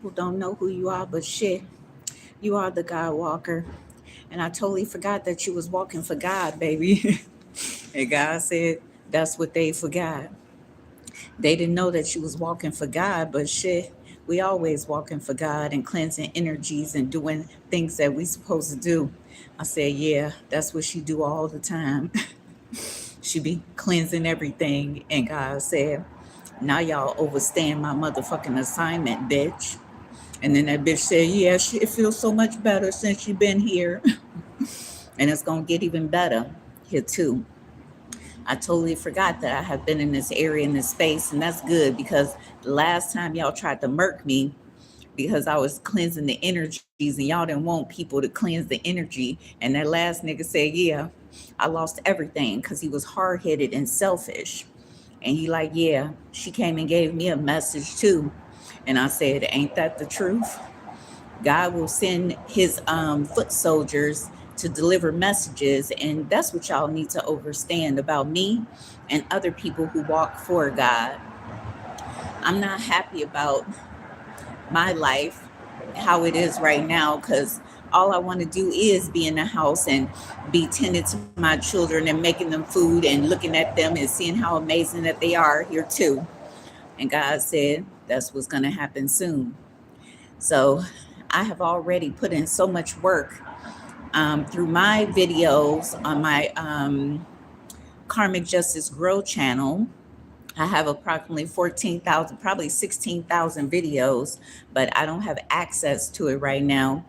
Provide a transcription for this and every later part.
People don't know who you are, but shit, you are the God walker. And I totally forgot that you was walking for God, baby. And God said that's what they forgot. They didn't know that you was walking for God, but shit, we always walking for God and cleansing energies and doing things that we supposed to do. I said, yeah, that's what she do all the time. She be cleansing everything. And God said, now y'all overstand my motherfucking assignment, bitch. And then that bitch said, yeah, it feels so much better since you've been here. And it's going to get even better here, too. I totally forgot that I have been in this area, in this space. And that's good because the last time y'all tried to murk me because I was cleansing the energies and y'all didn't want people to cleanse the energy. And that last nigga said, yeah, I lost everything because he was hard headed and selfish. And he like, yeah, she came and gave me a message too. And I said, ain't that the truth? God will send his foot soldiers to deliver messages. And that's what y'all need to understand about me and other people who walk for God. I'm not happy about my life, how it is right now, because all I want to do is be in the house and be tending to my children and making them food and looking at them and seeing how amazing that they are here too. And God said that's what's going to happen soon. So I have already put in so much work through my videos on my Karmic Justice Grow channel. I have approximately 14,000, probably 16,000 videos, but I don't have access to it right now.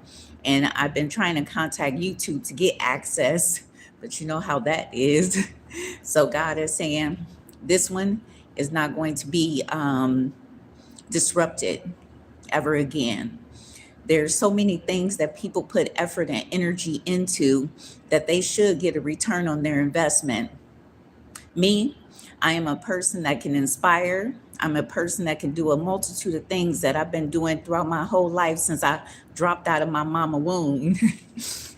And I've been trying to contact YouTube to get access, but you know how that is. So God is saying this one is not going to be disrupted ever again. There's so many things that people put effort and energy into that they should get a return on their investment. Me, I am a person that can inspire. I'm a person that can do a multitude of things that I've been doing throughout my whole life since I dropped out of my mama womb.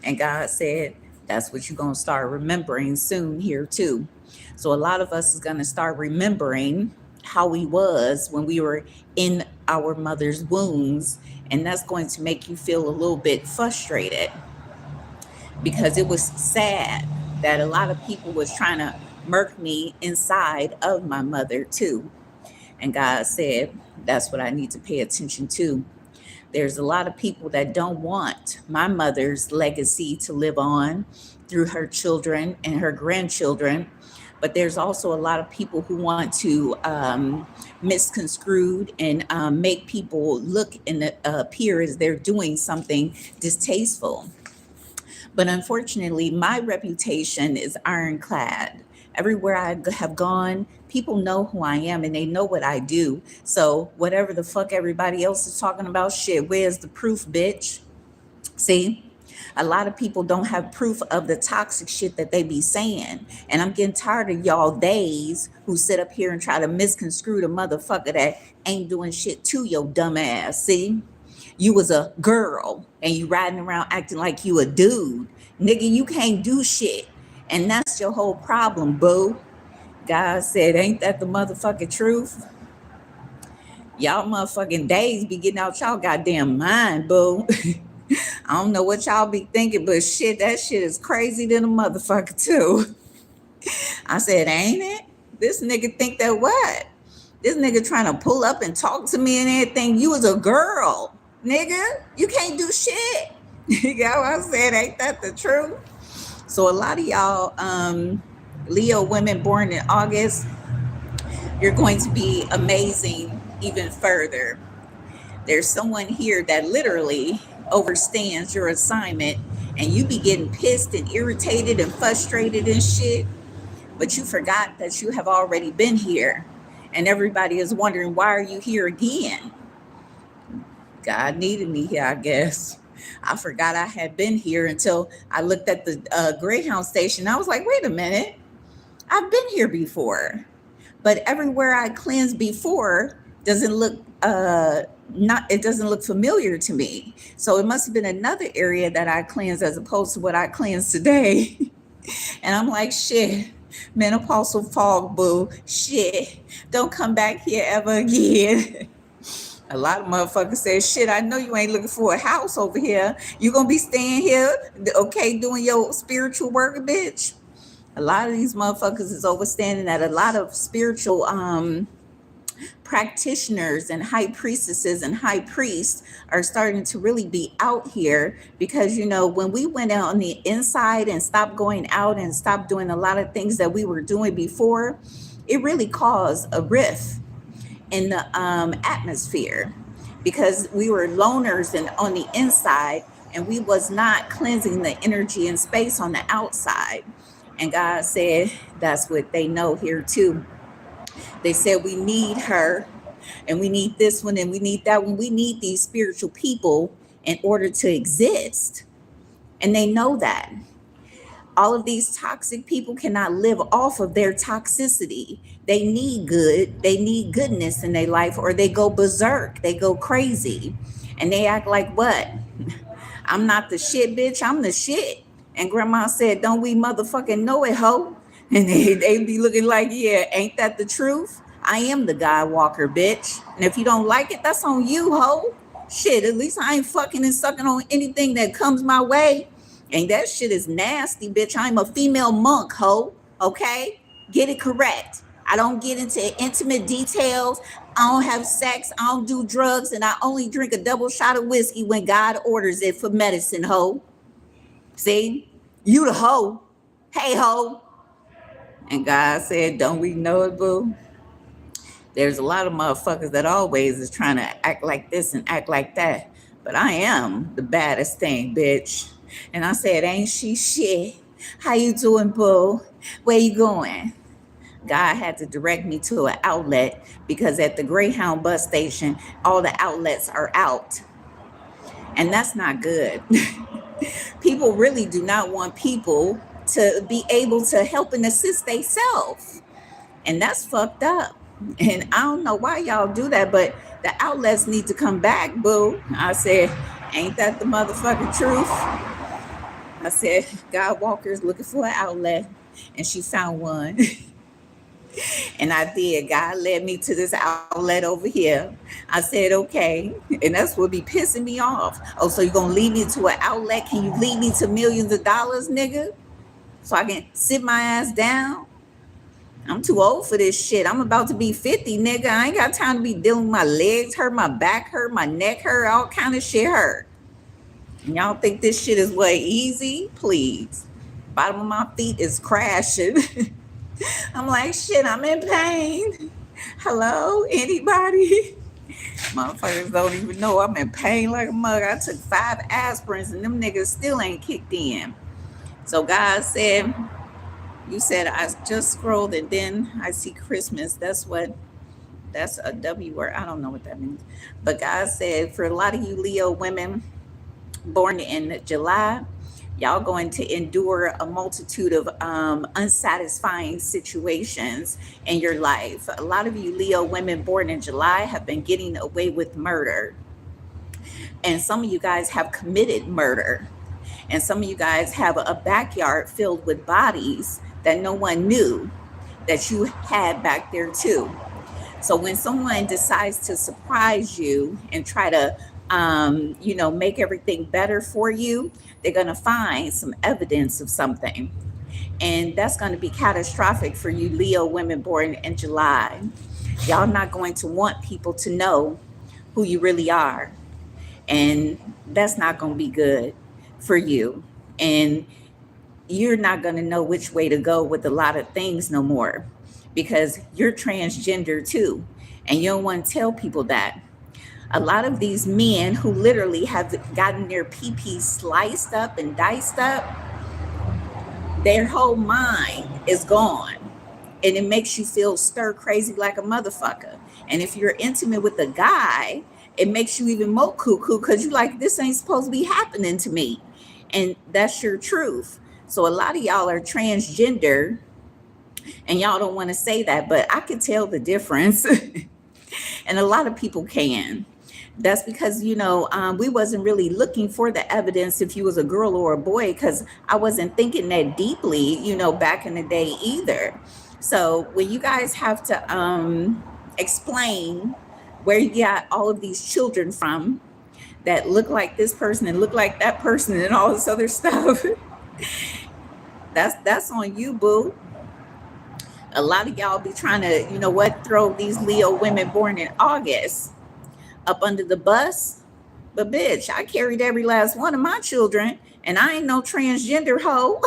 And God said, that's what you're going to start remembering soon here too. So a lot of us is going to start remembering how we was when we were in our mother's wombs. And that's going to make you feel a little bit frustrated because it was sad that a lot of people was trying to murk me inside of my mother too. And God said, that's what I need to pay attention to. There's a lot of people that don't want my mother's legacy to live on through her children and her grandchildren. But there's also a lot of people who want to misconstrued and make people look and appear as they're doing something distasteful. But unfortunately, my reputation is ironclad. Everywhere I have gone, people know who I am and they know what I do. So, whatever the fuck everybody else is talking about, shit, where's the proof, bitch? See? A lot of people don't have proof of the toxic shit that they be saying. And I'm getting tired of y'all days who sit up here and try to misconstrue the motherfucker that ain't doing shit to your dumb ass. See? You was a girl and you riding around acting like you a dude. Nigga, you can't do shit. And that's your whole problem, boo. God said, ain't that the motherfucking truth? Y'all motherfucking days be getting out y'all goddamn mind, boo. I don't know what y'all be thinking, but shit, that shit is crazy than a motherfucker too. I said, ain't it? This nigga think that what? This nigga trying to pull up and talk to me and everything. You was a girl, nigga. You can't do shit. You know what I said? Ain't that the truth? So a lot of y'all Leo women born in August, you're going to be amazing even further. There's someone here that literally overstands your assignment and you be getting pissed and irritated and frustrated and shit, but you forgot that you have already been here. And everybody is wondering, why are you here again? God needed me here, I guess. I forgot I had been here until I looked at the Greyhound station. I was like, wait a minute, I've been here before. But everywhere I cleansed before doesn't look not it doesn't look familiar to me. So it must have been another area that I cleansed as opposed to what I cleansed today. And I'm like, shit, menopausal fog, boo. Shit, don't come back here ever again. A lot of motherfuckers say, shit, I know you ain't looking for a house over here. You gonna be staying here, okay, doing your spiritual work, bitch. A lot of these motherfuckers is overstanding that a lot of spiritual practitioners and high priestesses and high priests are starting to really be out here because when we went out on the inside and stopped going out and stopped doing a lot of things that we were doing before, it really caused a rift in the atmosphere because we were loners and on the inside and we was not cleansing the energy and space on the outside. And God said that's what they know here too. They said we need her and we need this one and we need that one. We need these spiritual people in order to exist. And they know that. All of these toxic people cannot live off of their toxicity. They need good. They need goodness in their life or they go berserk. They go crazy. And they act like what? I'm not the shit, bitch. I'm the shit. And grandma said, don't we motherfucking know it, ho? And they be looking like, yeah, ain't that the truth? I am the God walker, bitch. And if you don't like it, that's on you, ho. Shit, at least I ain't fucking and sucking on anything that comes my way. And that shit is nasty, bitch. I'm a female monk, ho. Okay? Get it correct. I don't get into intimate details. I don't have sex. I don't do drugs. And I only drink a double shot of whiskey when God orders it for medicine, ho. See? You the hoe. Hey, ho. And God said, don't we know it, boo? There's a lot of motherfuckers that always is trying to act like this and act like that. But I am the baddest thing, bitch. And I said, ain't she shit? How you doing, boo? Where you going? God had to direct me to an outlet because at the Greyhound bus station, all the outlets are out. And that's not good. People really do not want people to be able to help and assist themselves. And that's fucked up. And I don't know why y'all do that, but the outlets need to come back, boo. I said, ain't that the motherfucking truth? I said, God Walker's looking for an outlet, and she found one. And I did. God led me to this outlet over here. I said, okay. And that's what be pissing me off. Oh, so you're going to lead me to an outlet? Can you lead me to millions of dollars, nigga? So I can sit my ass down? I'm too old for this shit. I'm about to be 50, nigga. I ain't got time to be dealing with my legs hurt, my back hurt, my neck hurt, all kind of shit hurt. And y'all think this shit is what, easy? Please. Bottom of my feet is crashing. I'm like, shit, I'm in pain. Hello, anybody? Motherfuckers don't even know I'm in pain like a mug. I took 5 aspirins and them niggas still ain't kicked in. So God said, you said I just scrolled and then I see Christmas. That's a W word. I don't know what that means. But God said for a lot of you Leo women born in July, y'all going to endure a multitude of unsatisfying situations in your life. A lot of you Leo women born in July have been getting away with murder. And some of you guys have committed murder. And some of you guys have a backyard filled with bodies that no one knew that you had back there too. So when someone decides to surprise you and try to make everything better for you, they're going to find some evidence of something. And that's going to be catastrophic for you Leo women born in July. Y'all not going to want people to know who you really are. And that's not going to be good for you. And you're not going to know which way to go with a lot of things no more because you're transgender too. And you don't want to tell people that. A lot of these men who literally have gotten their pee-pee sliced up and diced up, their whole mind is gone. And it makes you feel stir crazy like a motherfucker. And if you're intimate with a guy, it makes you even more cuckoo because you're like, this ain't supposed to be happening to me. And that's your truth. So a lot of y'all are transgender and y'all don't want to say that, but I can tell the difference. And a lot of people can. That's because, we wasn't really looking for the evidence if you was a girl or a boy, because I wasn't thinking that deeply, back in the day either. So when you guys have to explain where you got all of these children from that look like this person and look like that person and all this other stuff. That's on you, boo. A lot of y'all be trying to, you know what, throw these Leo women born in August up under the bus. But bitch, I carried every last one of my children, and I ain't no transgender hoe.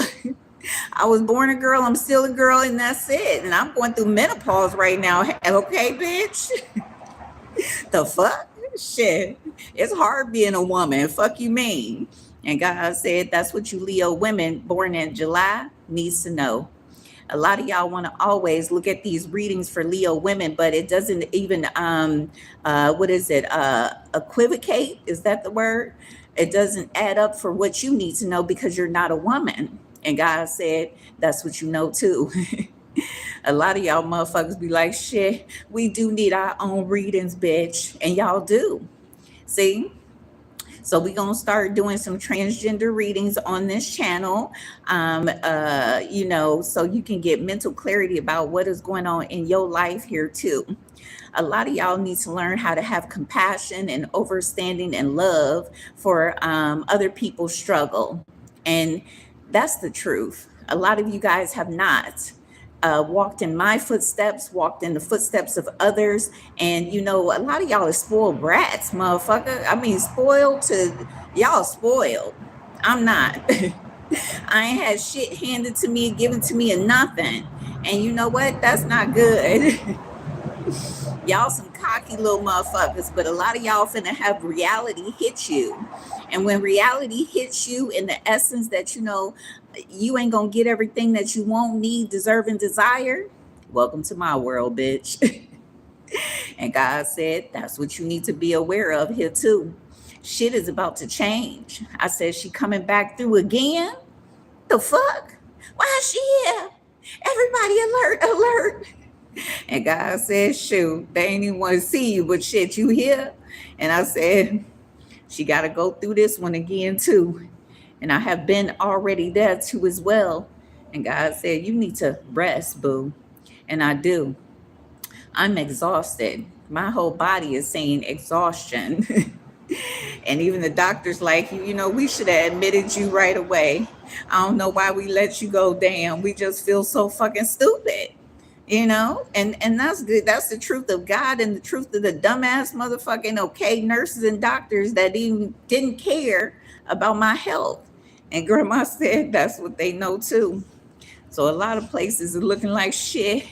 I was born a girl, I'm still a girl, and that's it. And I'm going through menopause right now. Okay, bitch. The fuck? Shit. It's hard being a woman. Fuck you mean. And God said that's what you Leo women born in July needs to know. A lot of y'all want to always look at these readings for Leo women, but it doesn't even what is it, equivocate, is that the word? It doesn't add up for what you need to know because you're not a woman. And God said that's what you know too. A lot of y'all motherfuckers be like, shit, we do need our own readings, bitch. And y'all do. See? So we're going to start doing some transgender readings on this channel, so you can get mental clarity about what is going on in your life here too. A lot of y'all need to learn how to have compassion and understanding and love for other people's struggle. And that's the truth. A lot of you guys have not walked in my footsteps, walked in the footsteps of others. And, a lot of y'all are spoiled brats, motherfucker. I mean, y'all spoiled. I'm not. I ain't had shit handed to me, given to me, and nothing. And you know what? That's not good. Y'all some cocky little motherfuckers, but a lot of y'all finna have reality hit you. And when reality hits you in the essence that, you ain't gonna get everything that you want, need, deserve, and desire, welcome to my world, bitch. And God said, that's what you need to be aware of here too. Shit is about to change. I said, she coming back through again? The fuck? Why is she here? Everybody alert, alert. And God said, shoot, they ain't even want to see you, but shit, you here? And I said, she got to go through this one again too. And I have been already there too as well. And God said, you need to rest, boo. And I do. I'm exhausted. My whole body is saying exhaustion. And even the doctor's like, we should have admitted you right away. I don't know why we let you go down. We just feel so fucking stupid. And that's good. That's the truth of God and the truth of the dumbass motherfucking nurses and doctors that even didn't care about my health. And grandma said that's what they know too. So a lot of places are looking like shit.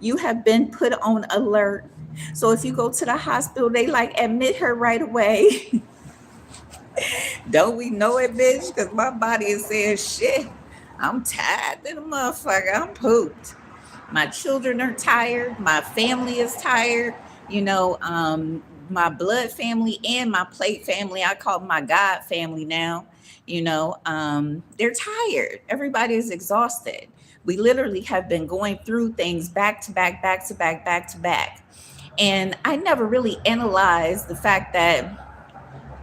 You have been put on alert. So if you go to the hospital, they admit her right away. Don't we know it, bitch? Because my body is saying shit. I'm tired than a motherfucker. I'm pooped. My children are tired. My family is tired. My blood family and my plate family, I call my God family now. They're tired. Everybody is exhausted. We literally have been going through things back to back, back to back, back to back. And I never really analyzed the fact that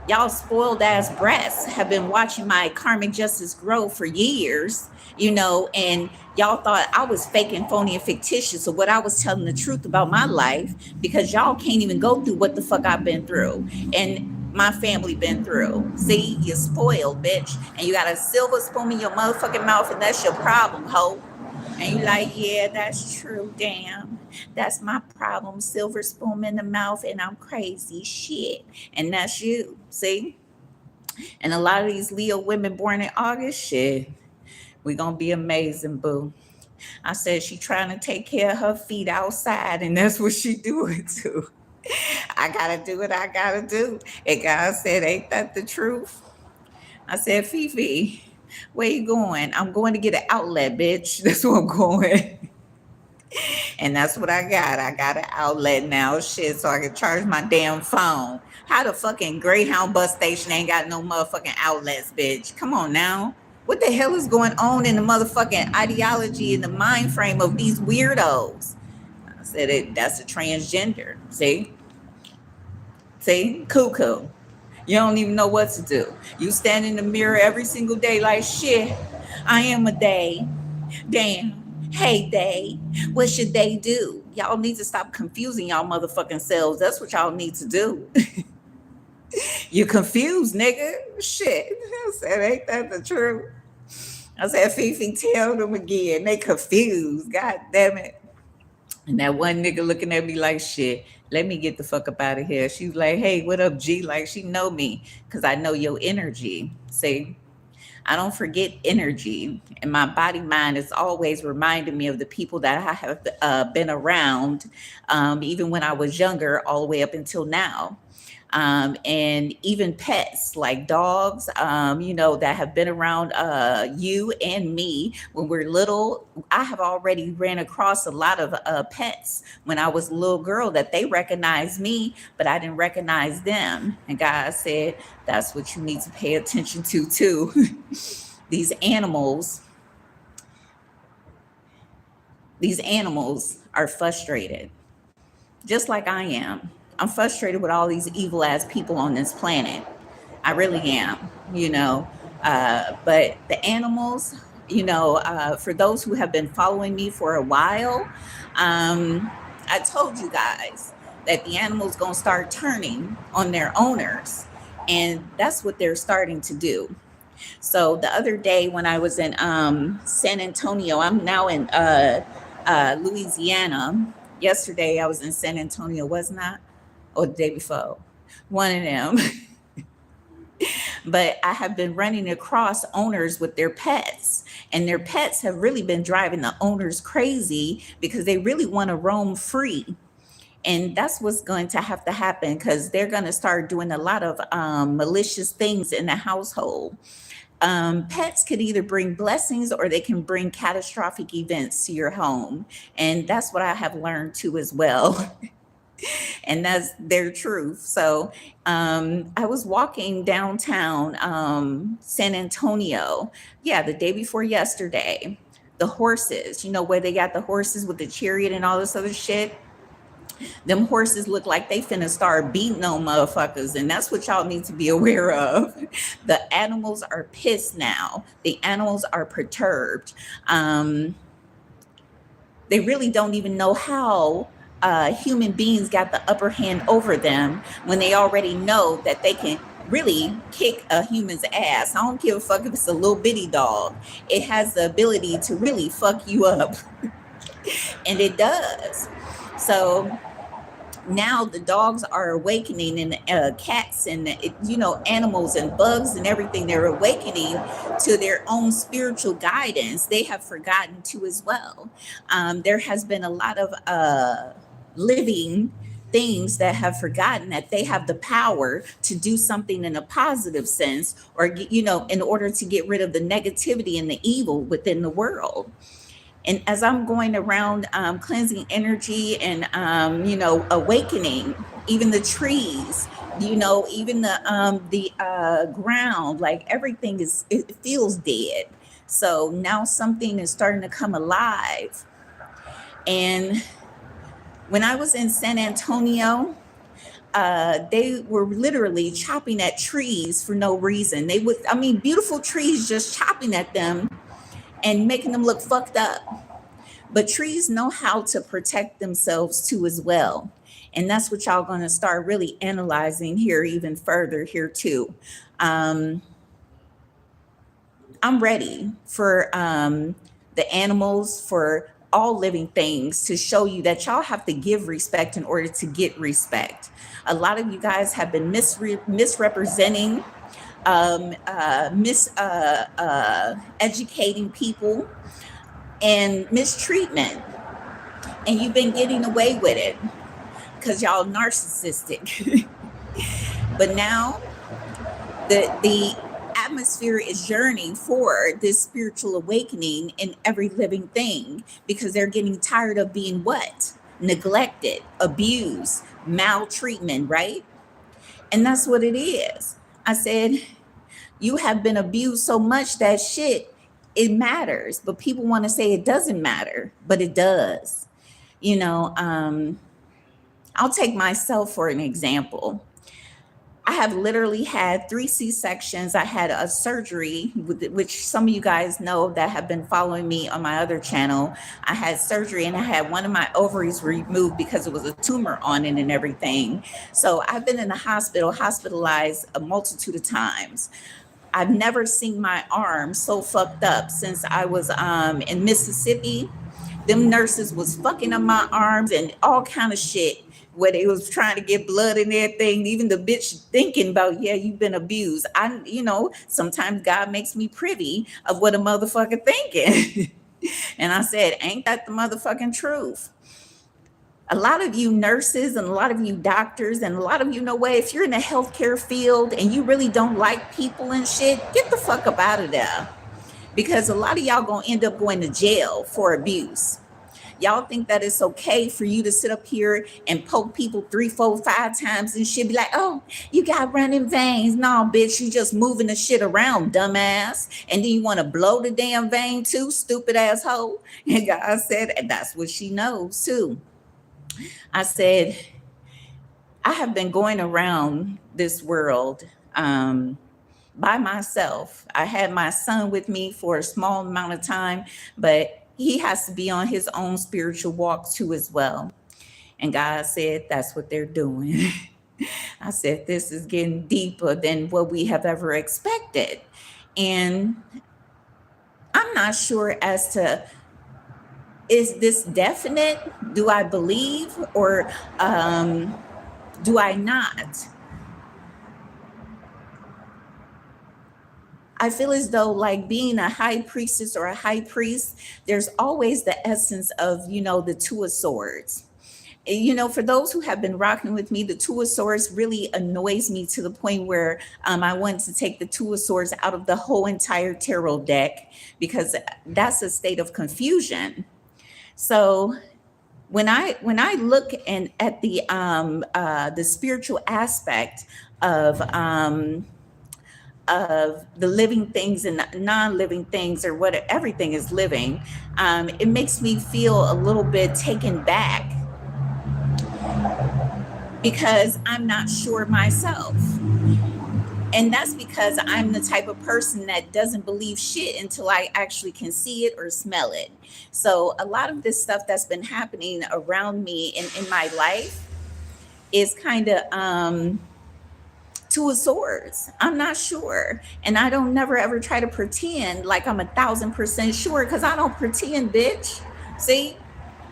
y'all spoiled ass brats have been watching my karmic justice grow for years, and y'all thought I was fake and phony and fictitious of what I was telling the truth about my life, because y'all can't even go through what the fuck I've been through and my family been through. See, you're spoiled, bitch. And you got a silver spoon in your motherfucking mouth, and that's your problem, ho. And you like, yeah, that's true, damn. That's my problem, silver spoon in the mouth, and I'm crazy, shit. And that's you, see? And a lot of these Leo women born in August, shit, we gonna be amazing, boo. I said she trying to take care of her feet outside, and that's what she doing too. I gotta do what I gotta do. And God said, ain't that the truth? I said, Fifi, where you going? I'm going to get an outlet, bitch. That's where I'm going. And that's what I got. I got an outlet now, shit, so I can charge my damn phone. How the fucking Greyhound bus station ain't got no motherfucking outlets, bitch? Come on now. What the hell is going on in the motherfucking ideology and the mind frame of these weirdos? I said, that's a transgender. See? Cuckoo. You don't even know what to do. You stand in the mirror every single day like, shit, I am a day. Damn. Hey, they. What should they do? Y'all need to stop confusing y'all motherfucking selves. That's what y'all need to do. You confused, nigga. Shit. I said, ain't that the truth? I said, Fifi, tell them again. They confused. God damn it. And that one nigga looking at me like, shit, let me get the fuck up out of here. She was like, hey, what up, G? Like, she know me because I know your energy. See, I don't forget energy. And my body mind is always reminding me of the people that I have been around, even when I was younger, all the way up until now. And even pets like dogs, that have been around you and me when we're little. I have already ran across a lot of pets when I was a little girl that they recognized me, but I didn't recognize them. And God said, that's what you need to pay attention to, too. these animals, these animals are frustrated, just like I am. I'm frustrated with all these evil ass people on this planet. I really am, you know. But the animals, for those who have been following me for a while, I told you guys that the animals gonna start turning on their owners, and that's what they're starting to do. So the other day when I was in San Antonio, I'm now in Louisiana. Yesterday I was in San Antonio, wasn't I? Or the day before? One of them. But I have been running across owners with their pets, and their pets have really been driving the owners crazy because they really want to roam free. And that's what's going to have to happen because they're going to start doing a lot of malicious things in the household. Pets could either bring blessings or they can bring catastrophic events to your home. And that's what I have learned too, as well. And that's their truth. So I was walking downtown San Antonio, yeah, the day before yesterday. The horses, where they got the horses with the chariot and all this other shit. Them horses look like they finna start beating on motherfuckers, and that's what y'all need to be aware of. The animals are pissed now. The animals are perturbed. They really don't even know how human beings got the upper hand over them when they already know that they can really kick a human's ass. I don't give a fuck if it's a little bitty dog. It has the ability to really fuck you up, and it does. So now the dogs are awakening, and cats and animals and bugs and everything, they're awakening to their own spiritual guidance. They have forgotten to as well. There has been a lot of living things that have forgotten that they have the power to do something in a positive sense, or in order to get rid of the negativity and the evil within the world. And as I'm going around cleansing energy and awakening, even the trees, even the ground, like everything it feels dead. So now something is starting to come alive. And when I was in San Antonio, they were literally chopping at trees for no reason. Beautiful trees, just chopping at them and making them look fucked up. But trees know how to protect themselves too as well. And that's what y'all going to start really analyzing here even further here too. I'm ready for the animals, for all living things, to show you that y'all have to give respect in order to get respect. A lot of you guys have been misrepresenting, educating people, and mistreatment, and you've been getting away with it because y'all narcissistic. But now the atmosphere is yearning for this spiritual awakening in every living thing, because they're getting tired of being what? Neglected, abused, maltreatment, right? And that's what it is. I said, you have been abused so much that shit, it matters. But people want to say it doesn't matter, but it does. I'll take myself for an example. I have literally had 3 C-sections. I had a surgery, which some of you guys know that have been following me on my other channel. I had surgery and I had one of my ovaries removed because it was a tumor on it and everything. So I've been in the hospital, hospitalized a multitude of times. I've never seen my arm so fucked up since I was in Mississippi. Them nurses was fucking up my arms and all kind of shit where they was trying to get blood and everything. Even the bitch thinking about, yeah, you've been abused. Sometimes God makes me privy of what a motherfucker thinking. And I said, ain't that the motherfucking truth? A lot of you nurses and a lot of you doctors and a lot of you know what, if you're in the healthcare field and you really don't like people and shit, get the fuck up out of there. Because a lot of y'all gonna end up going to jail for abuse. Y'all think that it's okay for you to sit up here and poke people 3, 4, 5 times and shit, be like, oh, you got running veins. No, bitch, you just moving the shit around, dumbass. And then you want to blow the damn vein too, stupid asshole. And God said, and that's what she knows too. I said, I have been going around this world by myself. I had my son with me for a small amount of time, but he has to be on his own spiritual walk too as well. And God said, that's what they're doing. I said, this is getting deeper than what we have ever expected. And I'm not sure as to, is this definite? Do I believe or do I not? I feel as though, like being a high priestess or a high priest, there's always the essence of, the Two of Swords. For those who have been rocking with me, the Two of Swords really annoys me to the point where I wanted to take the Two of Swords out of the whole entire tarot deck because that's a state of confusion. So when I look at the spiritual aspect of the living things and non-living things, or what everything is living, it makes me feel a little bit taken back because I'm not sure myself. And that's because I'm the type of person that doesn't believe shit until I actually can see it or smell it. So a lot of this stuff that's been happening around me in my life is kind of Two of Swords. I'm not sure. And I don't never ever try to pretend like I'm 1,000% sure, because I don't pretend, bitch. See?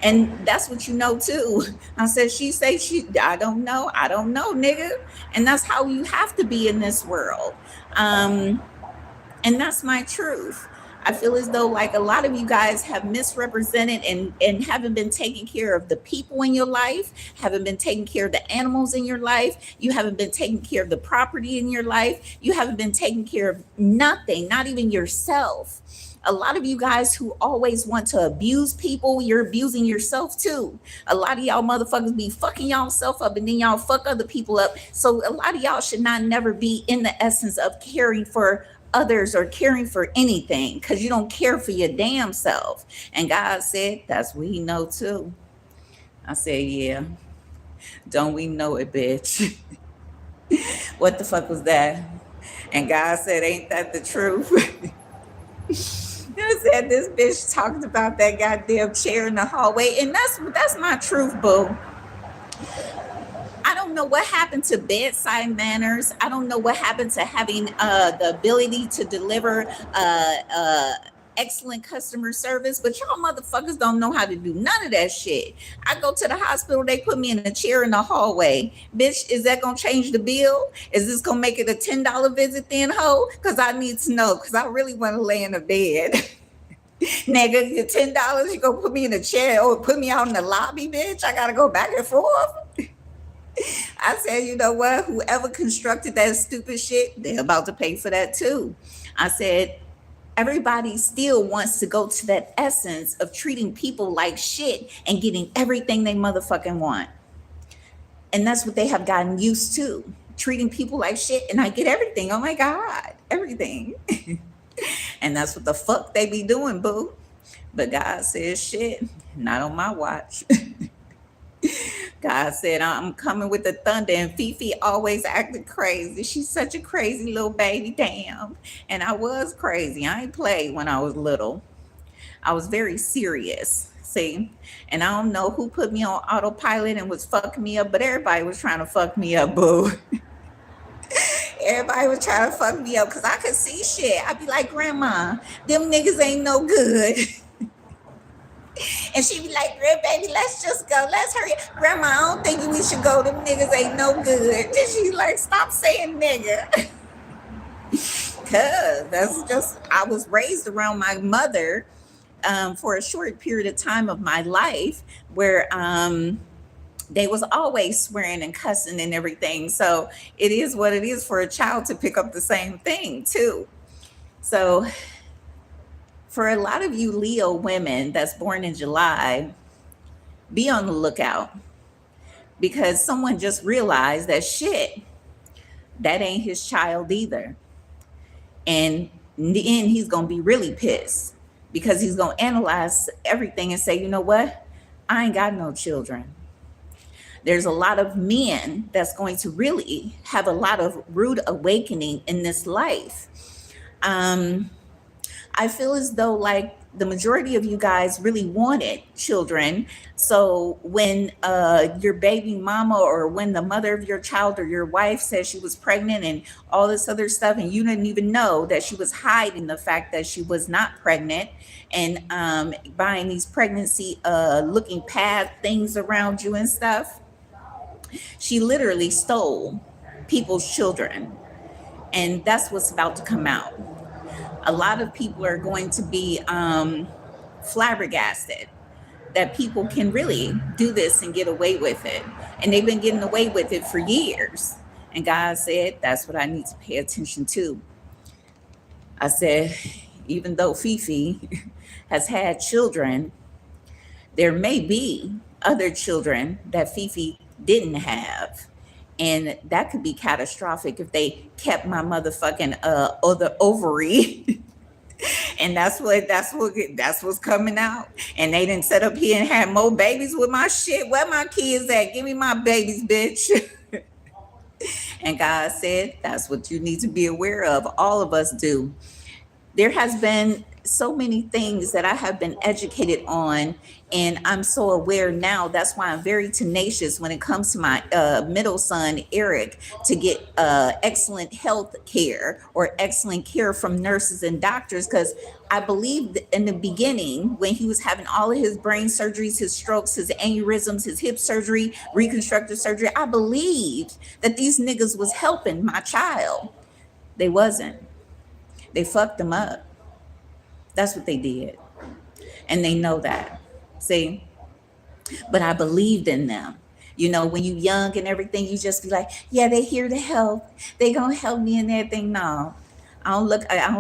And that's what you know too. I said, I don't know, nigga. And that's how you have to be in this world. And that's my truth. I feel as though like a lot of you guys have misrepresented and haven't been taking care of the people in your life, haven't been taking care of the animals in your life, you haven't been taking care of the property in your life, you haven't been taking care of nothing, not even yourself. A lot of you guys who always want to abuse people, you're abusing yourself too. A lot of y'all motherfuckers be fucking y'all self up and then y'all fuck other people up. So a lot of y'all should not never be in the essence of caring for others or caring for anything because you don't care for your damn self. And God said, that's what he know too. I said, yeah, don't we know it, bitch? What the fuck was that? And God said, ain't that the truth? I said, this bitch talked about that goddamn chair in the hallway, and that's my truth, boo. I don't know what happened to bedside manners. I don't know what happened to having the ability to deliver excellent customer service, but y'all motherfuckers don't know how to do none of that shit. I go to the hospital, they put me in a chair in the hallway. Bitch, is that gonna change the bill? Is this gonna make it a $10 visit then, ho? Because I need to know, because I really want to lay in a bed. Nigga, your $10, you gonna put me in a chair or put me out in the lobby, bitch? I gotta go back and forth. I said, you know what? Whoever constructed that stupid shit, they're about to pay for that too. I said, everybody still wants to go to that essence of treating people like shit and getting everything they motherfucking want. And that's what they have gotten used to, treating people like shit, and I get everything. Oh my God, everything. And that's what the fuck they be doing, boo. But God says, shit, not on my watch. God said, I'm coming with the thunder. And Fifi always acted crazy. She's such a crazy little baby. Damn. And I was crazy. I ain't played when I was little. I was very serious. See? And I don't know who put me on autopilot and was fucking me up, but everybody was trying to fuck me up, boo. Everybody was trying to fuck me up because I could see shit. I'd be like, Grandma, them niggas ain't no good. And she'd be like, baby, let's just go. Let's hurry. Grandma, I don't think we should go. Them niggas ain't no good. And she's like, stop saying nigga. Because that's just, I was raised around my mother for a short period of time of my life where they was always swearing and cussing and everything. So it is what it is for a child to pick up the same thing too. So for a lot of you Leo women that's born in July, be on the lookout because someone just realized that shit, that ain't his child either. And in the end, he's going to be really pissed because he's going to analyze everything and say, you know what? I ain't got no children. There's a lot of men that's going to really have a lot of rude awakening in this life. I feel as though like the majority of you guys really wanted children. So when your baby mama or when the mother of your child or your wife said she was pregnant and all this other stuff, and you didn't even know that she was hiding the fact that she was not pregnant and buying these pregnancy looking pad things around you and stuff, she literally stole people's children. And that's what's about to come out. A lot of people are going to be flabbergasted that people can really do this and get away with it. And they've been getting away with it for years. And God said, that's what I need to pay attention to. I said, even though Fifi has had children, there may be other children that Fifi didn't have. And that could be catastrophic if they kept my motherfucking other ovary. And that's what's coming out. And they didn't set up here and had more babies with my shit. Where my kids at? Give me my babies, bitch. And God said, that's what you need to be aware of. All of us do. There has been so many things that I have been educated on, and I'm so aware now. That's why I'm very tenacious when it comes to my middle son, Eric, to get excellent health care or excellent care from nurses and doctors. Because I believed in the beginning when he was having all of his brain surgeries, his strokes, his aneurysms, his hip surgery, reconstructive surgery, I believed that these niggas was helping my child. They wasn't. They fucked him up. That's what they did. And they know that. See? But I believed in them. You know, when you young and everything, you just be like, yeah, they here to help. They gonna help me and everything. No. I don't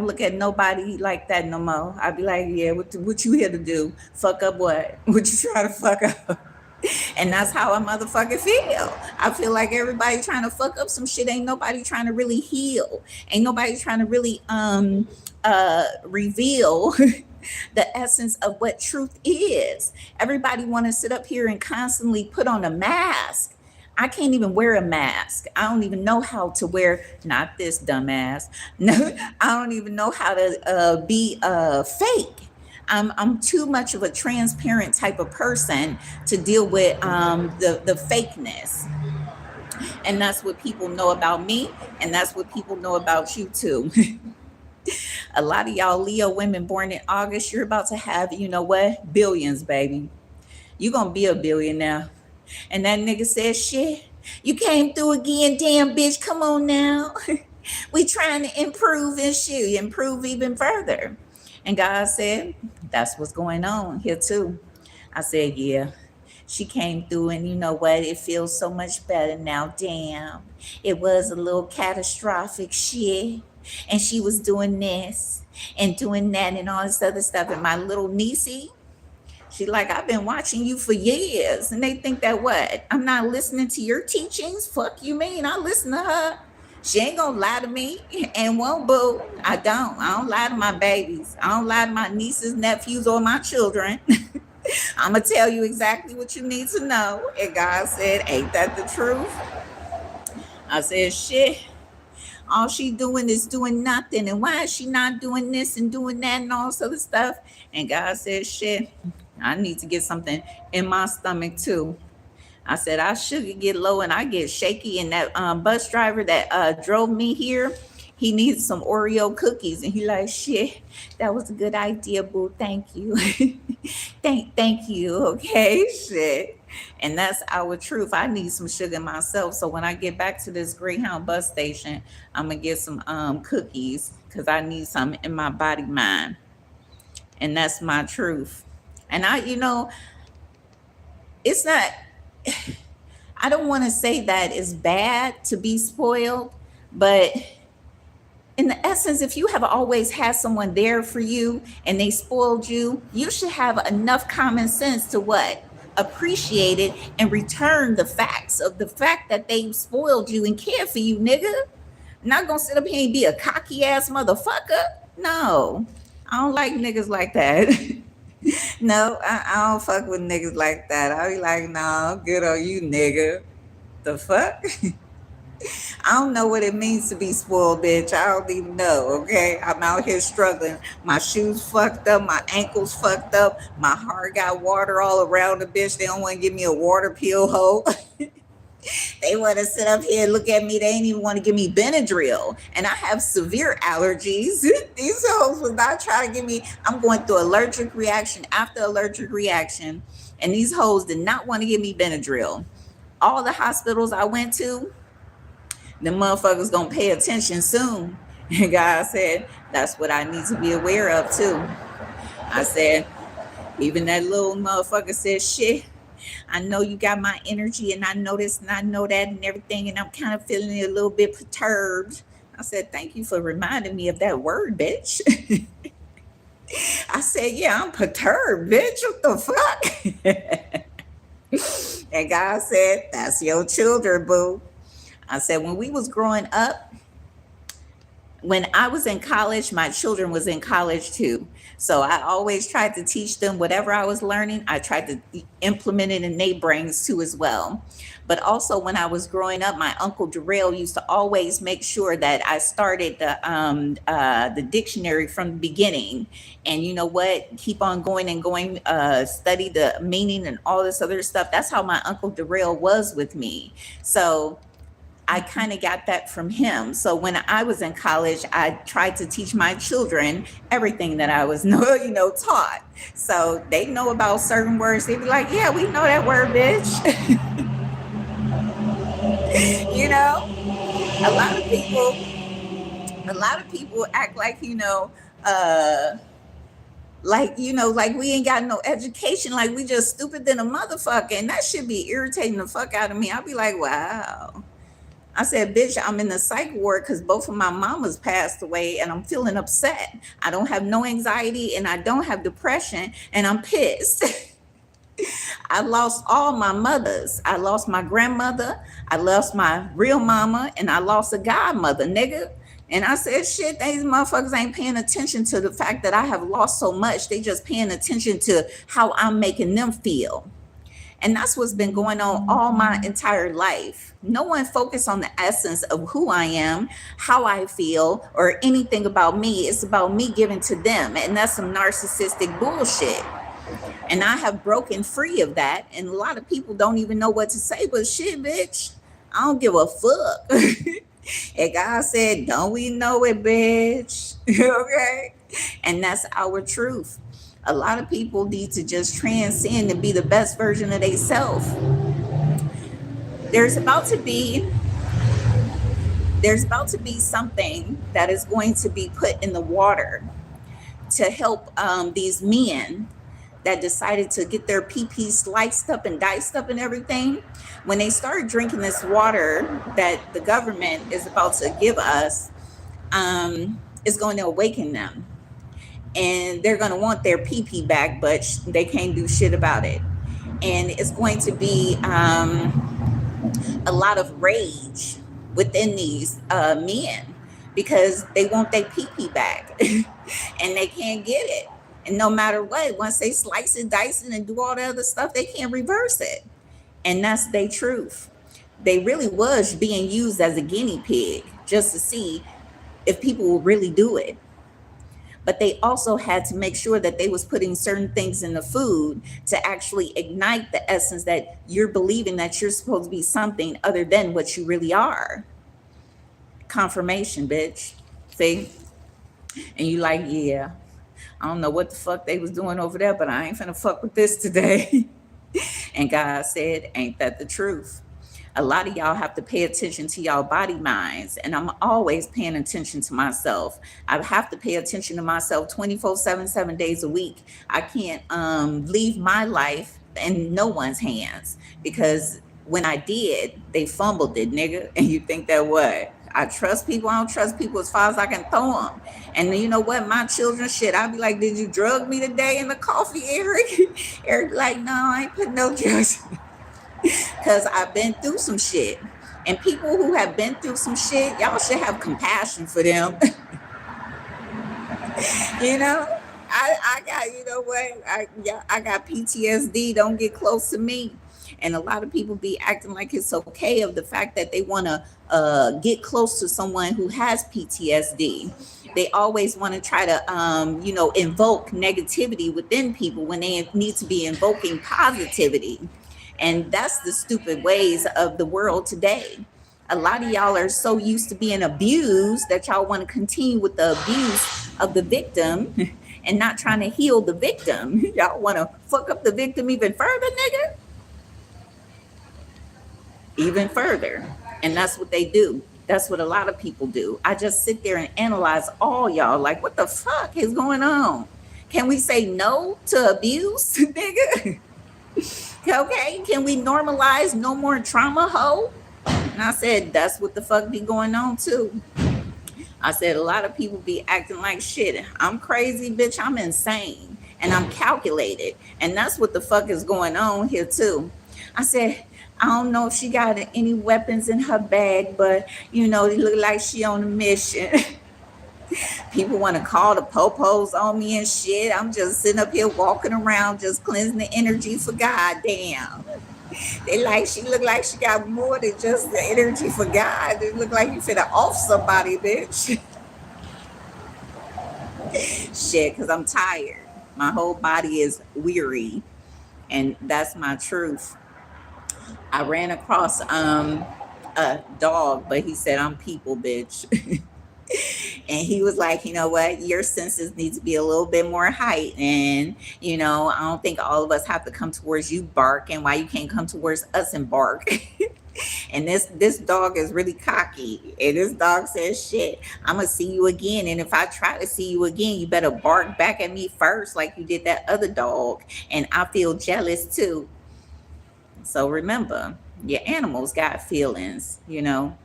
look at nobody like that no more. I be like, yeah, what you here to do? Fuck up what? What you try to fuck up? And that's how I motherfucking feel. I feel like everybody trying to fuck up some shit. Ain't nobody trying to really heal. Ain't nobody trying to really reveal the essence of what truth is. Everybody want to sit up here and constantly put on a mask. I can't even wear a mask. I don't even know how to wear, not this dumbass. No, I don't even know how to be fake. I'm too much of a transparent type of person to deal with the fakeness. And that's what people know about me, and that's what people know about you too. A lot of y'all Leo women born in August, you're about to have, you know what, billions, baby. You're going to be a billionaire. And that nigga said, shit, you came through again, damn bitch, come on now. We trying to improve and shit, improve even further. And God said, that's what's going on here too. I said, yeah, she came through and you know what? It feels so much better now. Damn, it was a little catastrophic shit. And she was doing this and doing that and all this other stuff. And my little niecey, she like, I've been watching you for years. And they think that what? I'm not listening to your teachings? Fuck you mean? I listen to her. She ain't gonna lie to me and won't, boo. I don't lie to my babies. I don't lie to my nieces, nephews, or my children. I'm going to tell you exactly what you need to know. And God said, ain't that the truth? I said, shit. All she doing is doing nothing. And why is she not doing this and doing that and all this other stuff? And God said, shit, I need to get something in my stomach too. I said, I sugar get low and I get shaky. And that bus driver that drove me here, he needed some Oreo cookies. And he like, shit, that was a good idea, boo. Thank you. thank you. Okay, shit. And that's our truth. I need some sugar myself. So when I get back to this Greyhound bus station, I'm gonna get some cookies because I need some in my body mind. And that's my truth. And it's not, I don't want to say that it's bad to be spoiled, but in the essence, if you have always had someone there for you and they spoiled you, you should have enough common sense to what? Appreciate it and return the facts of the fact that they spoiled you and cared for you, nigga. Not gonna sit up here and be a cocky ass motherfucker. No, I don't like niggas like that. No, I don't fuck with niggas like that. I'll be like, nah, good on you, nigga. The fuck? I don't know what it means to be spoiled, bitch. I don't even know, okay? I'm out here struggling. My shoes fucked up, my ankles fucked up, my heart got water all around the bitch. They don't want to give me a water pill hoe. They want to sit up here and look at me. They ain't even want to give me Benadryl. And I have severe allergies. These hoes was not trying to give me, I'm going through allergic reaction after allergic reaction. And these hoes did not want to give me Benadryl. All the hospitals I went to, the motherfuckers gonna pay attention soon. And God said, that's what I need to be aware of too. I said, even that little motherfucker said, shit, I know you got my energy and I know this and I know that and everything. And I'm kind of feeling a little bit perturbed. I said, thank you for reminding me of that word, bitch. I said, yeah, I'm perturbed, bitch. What the fuck? And God said, that's your children, boo. I said, when we was growing up, when I was in college, my children was in college too. So I always tried to teach them whatever I was learning. I tried to implement it in their brains too as well. But also when I was growing up, my uncle Darrell used to always make sure that I started the dictionary from the beginning. And you know what? Keep on going and going, study the meaning and all this other stuff. That's how my uncle Darrell was with me. So I kind of got that from him. So when I was in college, I tried to teach my children everything that I was taught. So they know about certain words. They be like, yeah, we know that word, bitch. you know, a lot of people act like, like we ain't got no education, like we just stupid than a motherfucker. And that should be irritating the fuck out of me. I'll be like, wow. I said, bitch, I'm in the psych ward because both of my mamas passed away and I'm feeling upset. I don't have no anxiety and I don't have depression and I'm pissed. I lost all my mothers. I lost my grandmother. I lost my real mama and I lost a godmother, nigga. And I said, shit, these motherfuckers ain't paying attention to the fact that I have lost so much. They just paying attention to how I'm making them feel. And that's what's been going on all my entire life. No one focused on the essence of who I am, how I feel, or anything about me. It's about me giving to them. And that's some narcissistic bullshit. And I have broken free of that. And a lot of people don't even know what to say, but shit, bitch, I don't give a fuck. And God said, don't we know it, bitch? Okay? And that's our truth. A lot of people need to just transcend and be the best version of themselves. There's about to be something that is going to be put in the water to help these men that decided to get their pee sliced up and diced up and everything. When they start drinking this water that the government is about to give us, it's going to awaken them. And they're going to want their pee back, but they can't do shit about it. And it's going to be a lot of rage within these men because they want their pee back and they can't get it. And no matter what, once they slice it, dice it, and do all the other stuff, they can't reverse it. And that's their truth. They really was being used as a guinea pig just to see if people will really do it. But they also had to make sure that they was putting certain things in the food to actually ignite the essence that you're believing that you're supposed to be something other than what you really are. Confirmation, bitch. See? And you like, yeah, I don't know what the fuck they was doing over there, but I ain't finna fuck with this today. And God said, ain't that the truth? A lot of y'all have to pay attention to y'all body minds. And I'm always paying attention to myself. I have to pay attention to myself 24/7, 7 days a week. I can't leave my life in no one's hands, because when I did, they fumbled it, nigga. And you think that what? I trust people. I don't trust people as far as I can throw them. And you know what? My children, shit, I'd be like, did you drug me today in the coffee, Eric? Eric, like, no, I ain't putting no drugs. Because I've been through some shit. And people who have been through some shit, y'all should have compassion for them. You know, I got, you know what? I got PTSD. Don't get close to me. And a lot of people be acting like it's okay of the fact that they want to get close to someone who has PTSD. They always want to try to, invoke negativity within people when they need to be invoking positivity. And that's the stupid ways of the world today. A lot of y'all are so used to being abused that y'all want to continue with the abuse of the victim and not trying to heal the victim. Y'all want to fuck up the victim even further, nigga. Even further. And that's what they do. That's what a lot of people do. I just sit there and analyze all y'all like, what the fuck is going on? Can we say no to abuse, nigga? Okay, can we normalize no more trauma, ho? And I said, that's what the fuck be going on too. I said, a lot of people be acting like shit. I'm crazy, bitch. I'm insane. And I'm calculated. And that's what the fuck is going on here too. I said, I don't know if she got any weapons in her bag, but you know, it look like she on a mission. People want to call the popos on me and shit. I'm just sitting up here walking around, just cleansing the energy for God. Damn. They like, she look like she got more than just the energy for God. It look like you finna off somebody, bitch. Shit, because I'm tired. My whole body is weary. And that's my truth. I ran across a dog, but he said, I'm people, bitch. And he was like, you know what, your senses need to be a little bit more heightened. You know, I don't think all of us have to come towards you bark, and why you can't come towards us and bark. And this dog is really cocky. And this dog says, shit, I'm gonna see you again. And if I try to see you again, you better bark back at me first, like you did that other dog. And I feel jealous too. So remember, your animals got feelings, you know.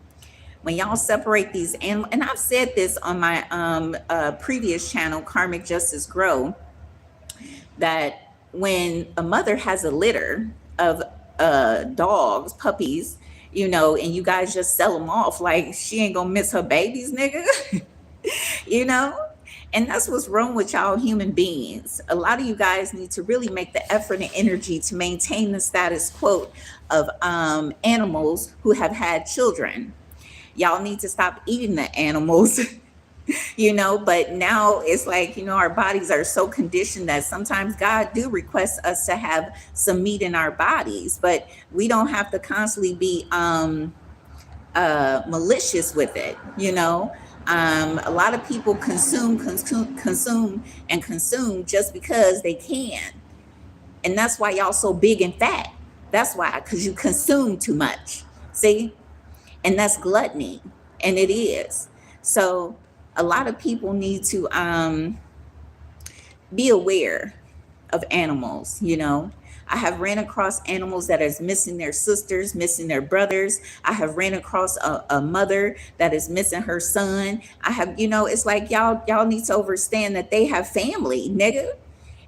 When y'all separate these animals, and I've said this on my previous channel, Karmic Justice Grow, that when a mother has a litter of dogs, puppies, you know, and you guys just sell them off like she ain't gonna miss her babies, nigga. You know? And that's what's wrong with y'all human beings. A lot of you guys need to really make the effort and energy to maintain the status quo of animals who have had children. Y'all need to stop eating the animals. You know, but now it's like, you know, our bodies are so conditioned that sometimes God do request us to have some meat in our bodies, but we don't have to constantly be malicious with it, you know. A lot of people consume just because they can. And that's why y'all so big and fat. That's why, because you consume too much. See? And that's gluttony. And it is. So a lot of people need to be aware of animals, you know. I have ran across animals that is missing their sisters, missing their brothers. I have ran across a mother that is missing her son. I have, you know, it's like y'all need to understand that they have family, nigga.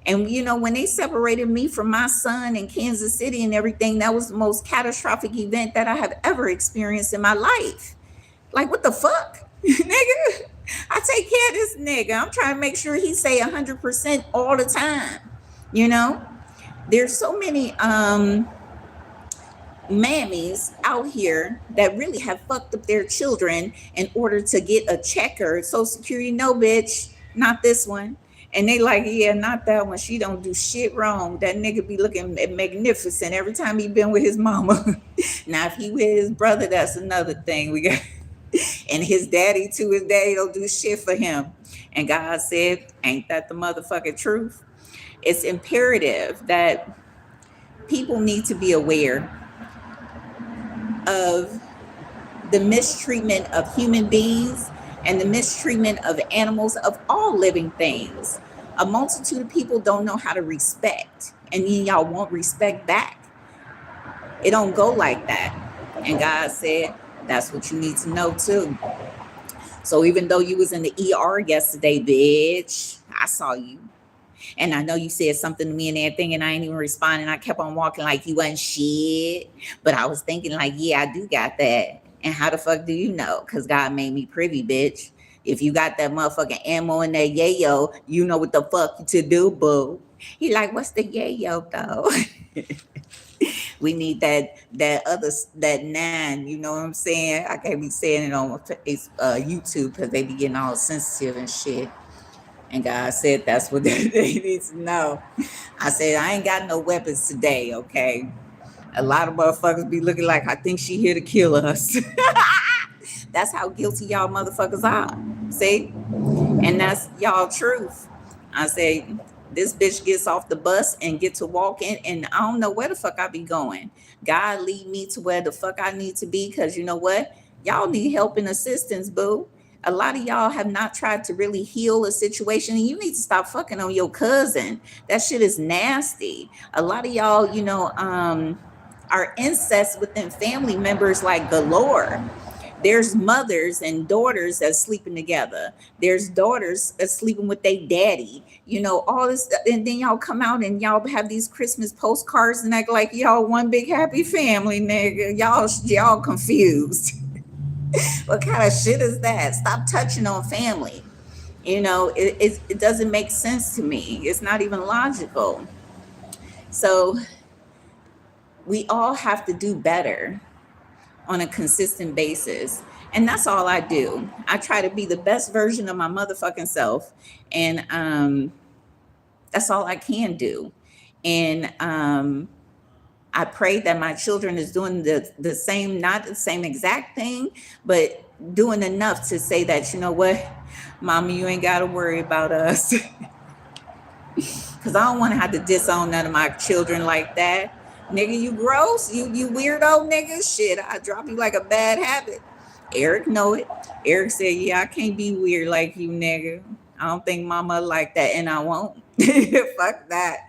And you know, when they separated me from my son in Kansas City and everything, that was the most catastrophic event that I have ever experienced in my life. Like, what the fuck? Nigga, I take care of this this nigga. I'm trying to make sure he say 100% all the time. You know, there's so many mammies out here that really have fucked up their children in order to get a checker. Social Security, no, bitch, not this one. And they like, yeah, not that one. She don't do shit wrong. That nigga be looking magnificent every time he been with his mama. Now, if he with his brother, that's another thing. We got, and his daddy too. His daddy don't do shit for him. And God said, ain't that the motherfucking truth? It's imperative that people need to be aware of the mistreatment of human beings and the mistreatment of animals, of all living things. A multitude of people don't know how to respect, and then y'all won't respect back. It don't go like that. And God said, that's what you need to know too. So even though you was in the ER yesterday, bitch, I saw you. And I know you said something to me and everything, and I ain't even responding. I kept on walking like you wasn't shit. But I was thinking like, yeah, I do got that. And how the fuck do you know? Because God made me privy, bitch. If you got that motherfucking ammo in that yayo, you know what the fuck to do, boo. He like, what's the yayo though? We need that 9. You know what I'm saying? I can't be saying it on YouTube because they be getting all sensitive and shit. And God said that's what they need to know. I said, I ain't got no weapons today, okay? A lot of motherfuckers be looking like, I think she here to kill us. That's how guilty y'all motherfuckers are. See? And that's y'all truth. I say, this bitch gets off the bus and get to walking, and I don't know where the fuck I be going. God lead me to where the fuck I need to be, because you know what? Y'all need help and assistance, boo. A lot of y'all have not tried to really heal a situation, and you need to stop fucking on your cousin. That shit is nasty. A lot of y'all, are incest within family members like galore. There's mothers and daughters that's sleeping together. There's daughters that's sleeping with their daddy. All this stuff. And then y'all come out and y'all have these Christmas postcards and act like y'all one big happy family, nigga. Y'all confused. What kind of shit is that? Stop touching on family. It doesn't make sense to me. It's not even logical. So we all have to do better on a consistent basis. And that's all I do. I try to be the best version of my motherfucking self. And that's all I can do. And I pray that my children is doing the same, not the same exact thing, but doing enough to say that, you know what, mama, you ain't got to worry about us. Because I don't want to have to disown none of my children like that. Nigga, you gross. You weirdo, nigga. Shit, I drop you like a bad habit. Eric know it. Eric said, yeah, I can't be weird like you, nigga. I don't think mama like that, and I won't. Fuck that.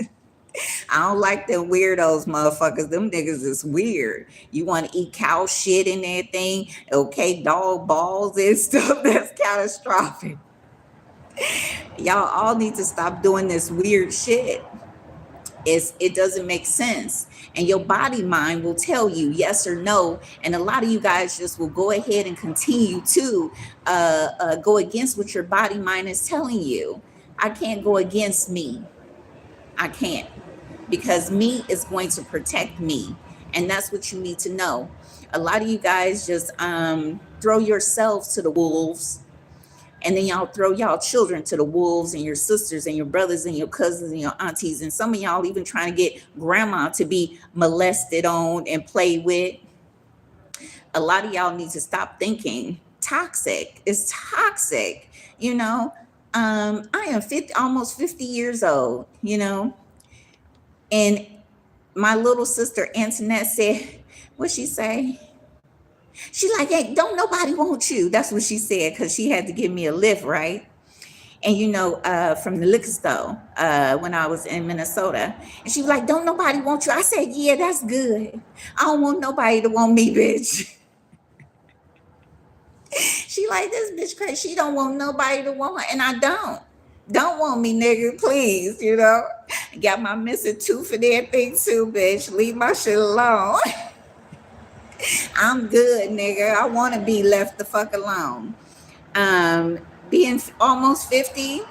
I don't like them weirdos, motherfuckers. Them niggas is weird. You want to eat cow shit and everything? Okay, dog balls and stuff. That's catastrophic. Y'all all need to stop doing this weird shit. It doesn't make sense. And your body mind will tell you yes or no. And a lot of you guys just will go ahead and continue to go against what your body mind is telling you. I can't go against me. I can't. Because me is going to protect me. And that's what you need to know. A lot of you guys just throw yourselves to the wolves. And then y'all throw y'all children to the wolves, and your sisters and your brothers and your cousins and your aunties. And some of y'all even trying to get grandma to be molested on and played with. A lot of y'all need to stop thinking toxic. It's toxic. I am almost 50 years old, and my little sister Antoinette said, what she say? She like, hey, don't nobody want you. That's what she said, because she had to give me a lift, right? And from the liquor store when I was in Minnesota. And she was like, don't nobody want you. I said, yeah, that's good. I don't want nobody to want me, bitch. She like, this bitch crazy. She don't want nobody to want her. And I don't want me, nigga, please, Got my missing tooth and everything too, bitch. Leave my shit alone. I'm good, nigga. I want to be left the fuck alone. being almost 50,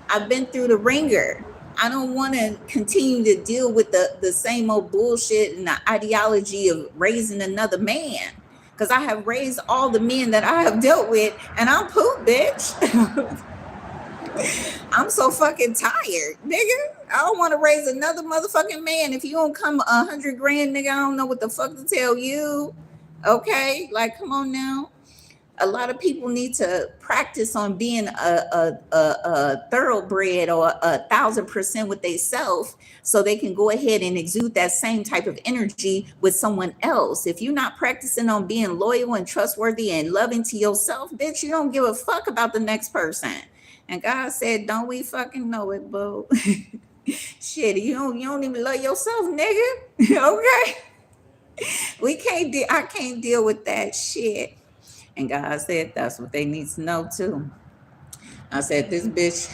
I've been through the ringer. I don't want to continue to deal with the same old bullshit and the ideology of raising another man. Because I have raised all the men that I have dealt with, and I'm poop, bitch. I'm so fucking tired, nigga. I don't want to raise another motherfucking man. If you don't come 100 grand, nigga, I don't know what the fuck to tell you. Okay, like, come on now. A lot of people need to practice on being a thoroughbred or 1,000% with themselves so they can go ahead and exude that same type of energy with someone else. If you're not practicing on being loyal and trustworthy and loving to yourself, bitch, you don't give a fuck about the next person. And God said, don't we fucking know it, boo? Shit, you don't even love yourself, nigga. Okay. I can't deal with that shit. And God said that's what they need to know too. I said this bitch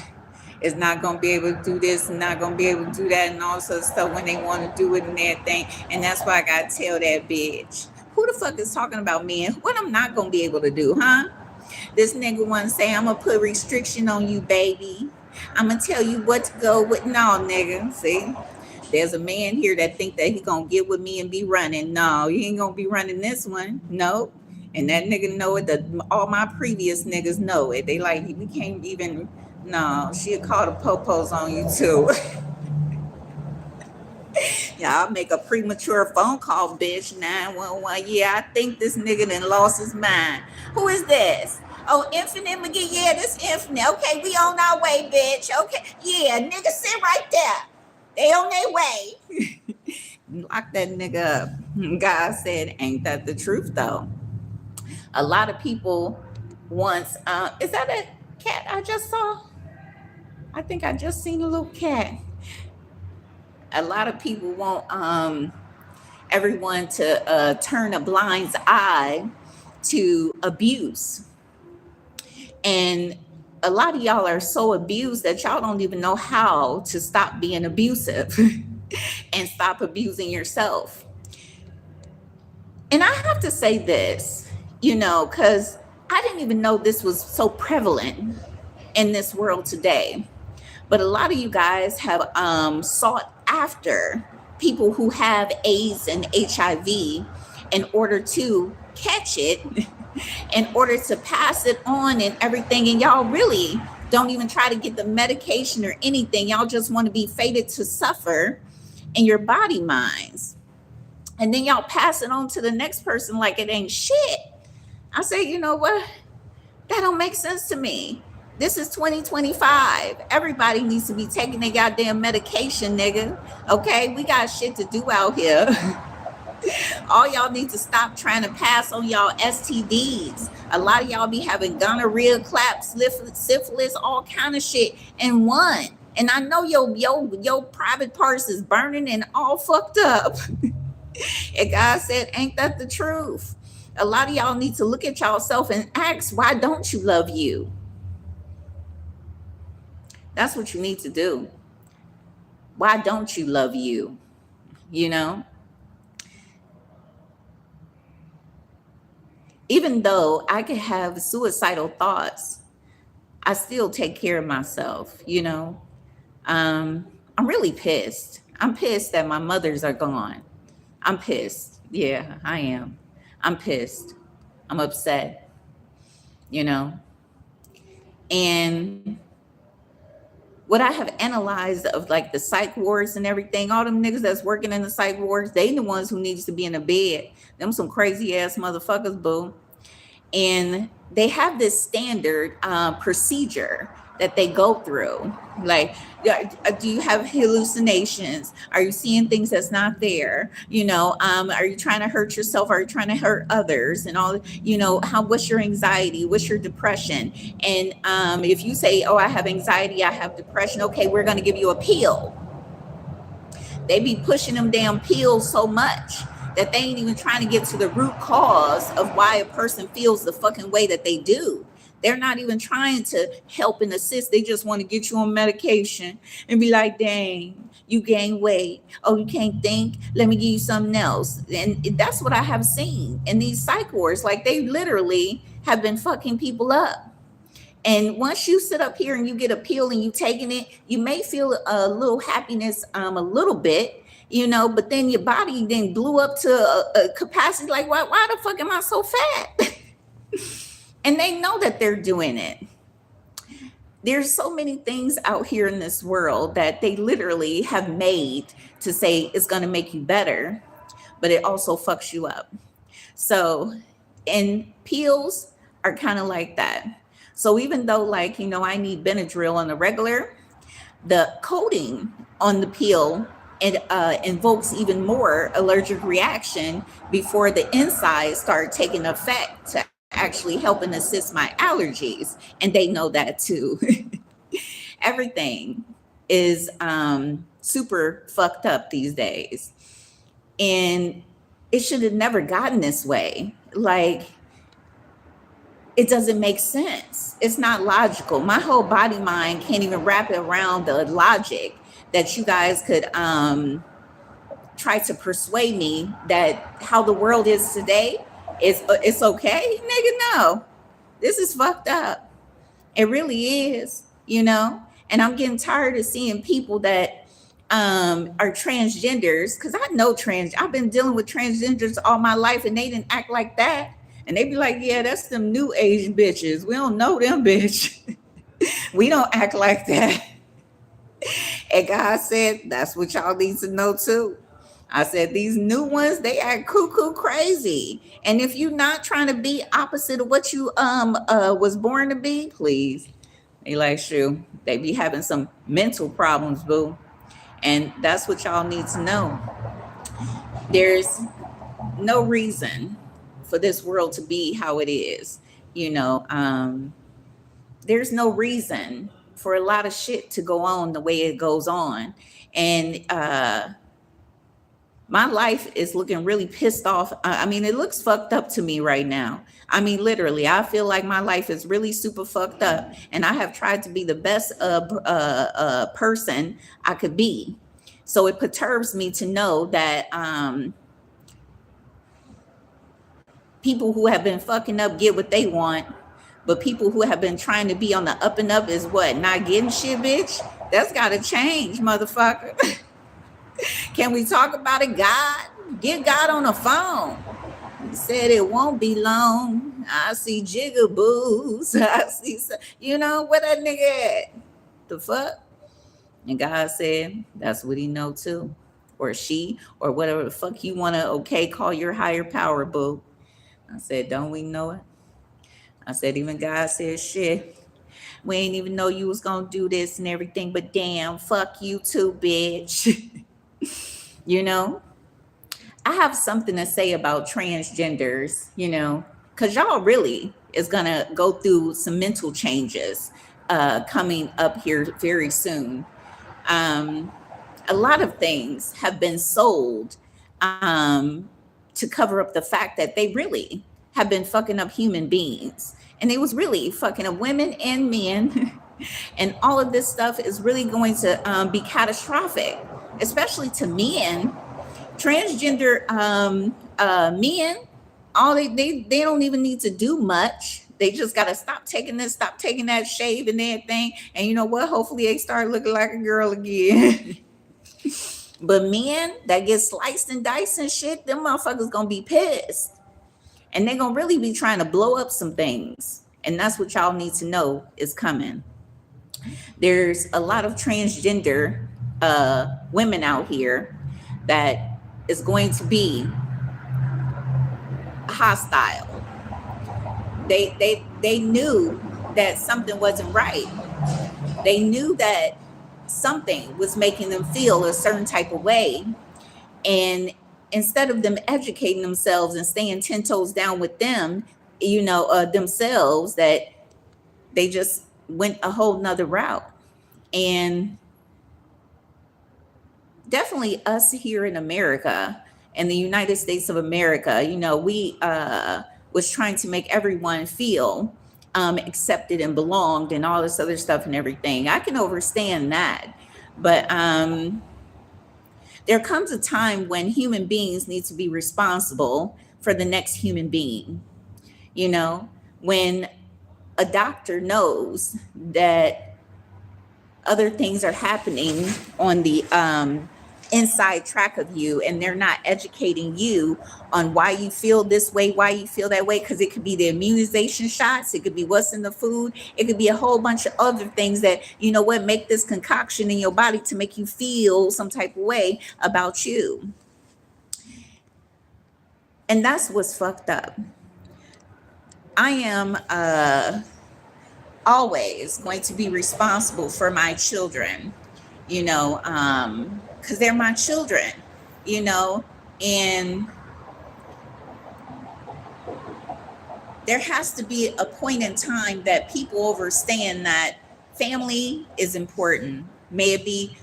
is not gonna be able to do this and not gonna be able to do that and all sorts of stuff when they want to do it and everything. And that's why I gotta tell that bitch. Who the fuck is talking about me and what I'm not gonna be able to do, huh? This nigga wanna say I'm gonna put restriction on you, baby. I'm gonna tell you what to go with. No, nigga. See? There's a man here that think that he gonna get with me and be running. No, you ain't gonna be running this one. Nope. And that nigga know it. That all my previous niggas know it. They like we can't even. No, she'll call the popos on you too. Yeah, I'll make a premature phone call, bitch. 911. Yeah, I think this nigga done lost his mind. Who is this? Oh, Infinite McGee. Yeah, this Infinite. Okay, we on our way, bitch. Okay, yeah, nigga, sit right there. They on their way. Lock that nigga up. God said, ain't that the truth though? A lot of people once, is that a cat I just saw? I think I just seen a little cat. A lot of people want everyone to turn a blind eye to abuse. And a lot of y'all are so abused that y'all don't even know how to stop being abusive and stop abusing yourself. And I have to say this, because I didn't even know this was so prevalent in this world today. But a lot of you guys have sought after people who have AIDS and HIV in order to catch it, in order to pass it on and everything. And y'all really don't even try to get the medication or anything. Y'all just want to be fated to suffer in your body minds. And then y'all pass it on to the next person like it ain't shit. I say, you know what? That don't make sense to me. This is 2025. Everybody needs to be taking their goddamn medication, nigga. Okay? We got shit to do out here. All y'all need to stop trying to pass on y'all STDs. A lot of y'all be having gonorrhea, clap, syphilis, all kind of shit in one. And I know your private parts is burning and all fucked up. And God said, ain't that the truth? A lot of y'all need to look at y'allself and ask, why don't you love you? That's what you need to do. Why don't you love you? Even though I could have suicidal thoughts, I still take care of myself, I'm really pissed. I'm pissed that my mothers are gone. I'm pissed. Yeah, I am. I'm pissed. I'm upset, And what I have analyzed of like the psych wards and everything, all them niggas that's working in the psych wards, they the ones who needs to be in a bed. Them some crazy ass motherfuckers, boo. And they have this standard procedure that they go through. Like, do you have hallucinations? Are you seeing things that's not there? Are you trying to hurt yourself? Are you trying to hurt others? And all, what's your anxiety? What's your depression? And if you say, oh, I have anxiety, I have depression. Okay, we're going to give you a pill. They be pushing them damn pills so much that they ain't even trying to get to the root cause of why a person feels the fucking way that they do. They're not even trying to help and assist. They just want to get you on medication and be like, dang, you gain weight. Oh, you can't think? Let me give you something else. And that's what I have seen in these psych wards. Like, they literally have been fucking people up. And once you sit up here and you get a pill and you taking it, you may feel a little happiness, a little bit, but then your body then blew up to a capacity like, why the fuck am I so fat? And they know that they're doing it. There's so many things out here in this world that they literally have made to say it's going to make you better, but it also fucks you up. So, and pills are kind of like that. So even though, like, I need Benadryl on the regular, the coating on the pill, it invokes even more allergic reaction before the inside start taking effect to actually help and assist my allergies. And they know that too. Everything is super fucked up these days. And it should have never gotten this way. Like, it doesn't make sense. It's not logical. My whole body mind can't even wrap it around the logic that you guys could try to persuade me that how the world is today is it's okay. Nigga, no. This is fucked up. It really is, And I'm getting tired of seeing people that are transgenders, because I've been dealing with transgenders all my life and they didn't act like that. And they be like, yeah, that's them new age bitches. We don't know them, bitch. We don't act like that. And God said, that's what y'all need to know too. I said, these new ones, they act cuckoo crazy. And if you're not trying to be opposite of what you was born to be, please. They like, shoo, they be having some mental problems, boo. And that's what y'all need to know. There's no reason for this world to be how it is. There's no reason for a lot of shit to go on the way it goes on. And my life is looking really pissed off. I mean, it looks fucked up to me right now. I mean, literally, I feel like my life is really super fucked up. And I have tried to be the best person I could be. So it perturbs me to know that people who have been fucking up get what they want. But people who have been trying to be on the up and up is what? Not getting shit, bitch? That's got to change, motherfucker. Can we talk about it, God? Get God on the phone. He said it won't be long. I see jigaboos. I see, where that nigga at? The fuck? And God said, that's what he know too. Or she, or whatever the fuck you want to, call your higher power, boo. I said, don't we know it? I said, even God said, shit, we ain't even know you was going to do this and everything, but damn, fuck you too, bitch. I have something to say about transgenders, because y'all really is going to go through some mental changes coming up here very soon. A lot of things have been sold to cover up the fact that they really have been fucking up human beings. And they was really fucking up women and men. And all of this stuff is really going to be catastrophic, especially to men. Transgender men, all they don't even need to do much. They just got to stop taking this, stop taking that, shave and everything. And you know what? Hopefully they start looking like a girl again. But men that get sliced and diced and shit, them motherfuckers gonna be pissed. And they're gonna really be trying to blow up some things. And that's what y'all need to know is coming. There's a lot of transgender women out here that is going to be hostile. They knew that something wasn't right. They knew that something was making them feel a certain type of way. And instead of them educating themselves and staying 10 toes down with them, themselves, that they just went a whole nother route. And definitely us here in America, in the United States of America, we was trying to make everyone feel accepted and belonged and all this other stuff and everything. I can understand that. But there comes a time when human beings need to be responsible for the next human being. When a doctor knows that other things are happening on the inside track of you, and they're not educating you on why you feel this way, why you feel that way, because it could be the immunization shots, it could be what's in the food, it could be a whole bunch of other things that, you know what, make this concoction in your body to make you feel some type of way about you. And that's what's fucked up. I am always going to be responsible for my children, you know, because they're my children, you know, and there has to be a point in time that people understand that family is important. May it be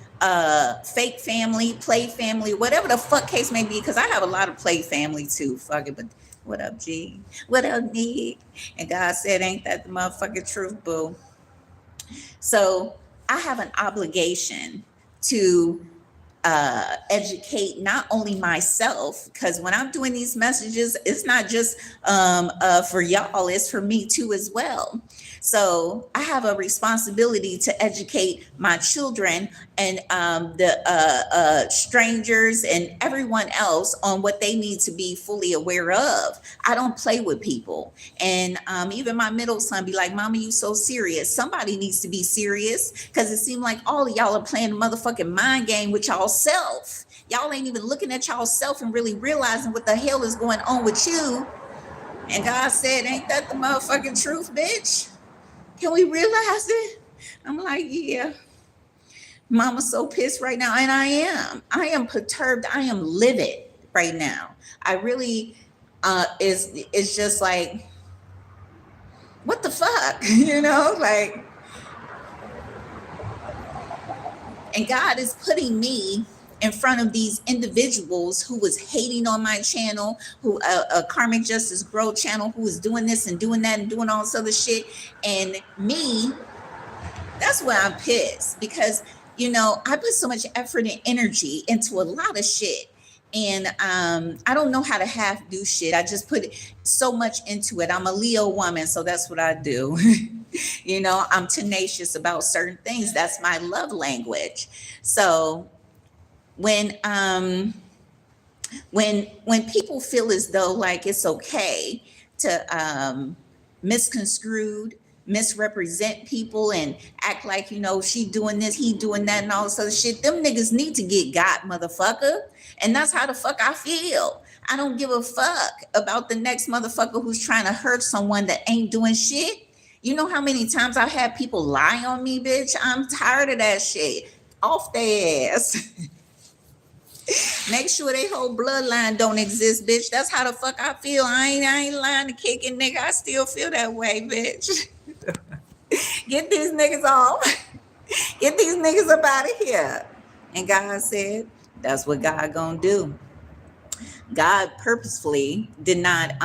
fake family, play family, whatever the fuck case may be, because I have a lot of play family too. Fuck it, but what up, G? What up, Nick? And God said, ain't that the motherfucking truth, boo? So I have an obligation to educate not only myself, because when I'm doing these messages, it's not just for y'all, it's for me too as well. So I have a responsibility to educate my children and the strangers and everyone else on what they need to be fully aware of. I don't play with people. And even my middle son be like, Mama, you so serious. Somebody needs to be serious, because it seemed like all of y'all are playing a motherfucking mind game with y'all self. Y'all ain't even looking at y'all self and really realizing what the hell is going on with you. And God said, ain't that the motherfucking truth, bitch? Can we realize it? I'm like, yeah. Mama's so pissed right now. And I am. I am perturbed. I am livid right now. I really is just like, what the fuck? You know, like, and God is putting me in front of these individuals who was hating on my channel, who a karmic justice grow channel, who was doing this and doing that and doing all this other shit. And me, that's why I'm pissed, because, you know, I put so much effort and energy into a lot of shit. And I don't know how to half do shit. I just put so much into it. I'm a Leo woman, so that's what I do. You know, I'm tenacious about certain things. That's my love language. So when people feel as though like it's okay to misconstrued, misrepresent people and act like, you know, she doing this, he doing that, and all this other shit, them niggas need to get got, motherfucker. And that's how the fuck I feel. I don't give a fuck about the next motherfucker who's trying to hurt someone that ain't doing shit. You know how many times I've had people lie on me, bitch? I'm tired of that shit. Off their ass. Make sure they whole bloodline don't exist, bitch. That's how the fuck I feel. I ain't lying to kicking, nigga. I still feel that way, bitch. Get these niggas off. Get these niggas up out of here. And God said, that's what God gonna do. God purposefully did not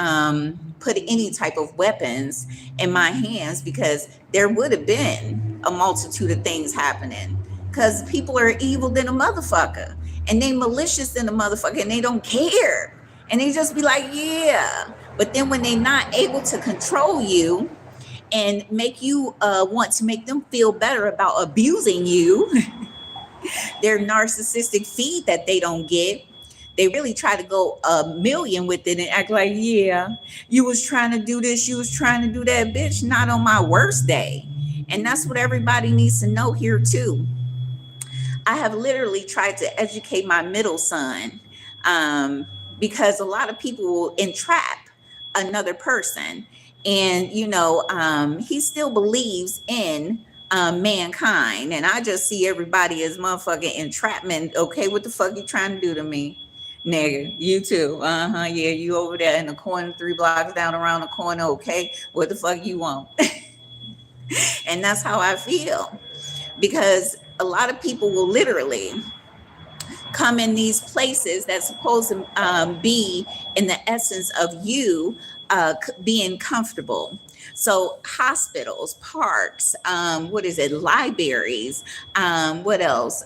put any type of weapons in my hands, because there would have been a multitude of things happening. Because people are evil than a motherfucker, and they malicious than a motherfucker, and they don't care. And they just be like, yeah. But then when they're not able to control you and make you want to make them feel better about abusing you, their narcissistic feed that they don't get, they really try to go a million with it and act like, yeah, you was trying to do this, you was trying to do that, bitch, not on my worst day. And that's what everybody needs to know here too. I have literally tried to educate my middle son, because a lot of people will entrap another person. And, you know, he still believes in mankind. And I just see everybody as motherfucking entrapment. Okay, what the fuck you trying to do to me? Nigga, you too. Yeah, you over there in the corner, 3 blocks down around the corner. Okay, what the fuck you want? And that's how I feel, because a lot of people will literally come in these places that's supposed to be in the essence of you being comfortable. So hospitals, parks, what is it, libraries, what else?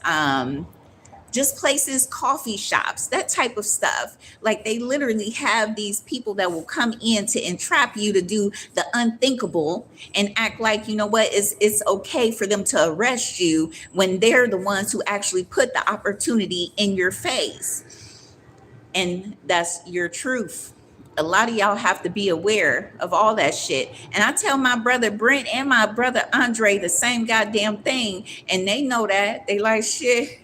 just places, coffee shops, that type of stuff. Like they literally have these people that will come in to entrap you to do the unthinkable and act like, you know what, it's okay for them to arrest you when they're the ones who actually put the opportunity in your face. And that's your truth. A lot of y'all have to be aware of all that shit. And I tell my brother Brent and my brother Andre the same goddamn thing. And they know that. They like, shit,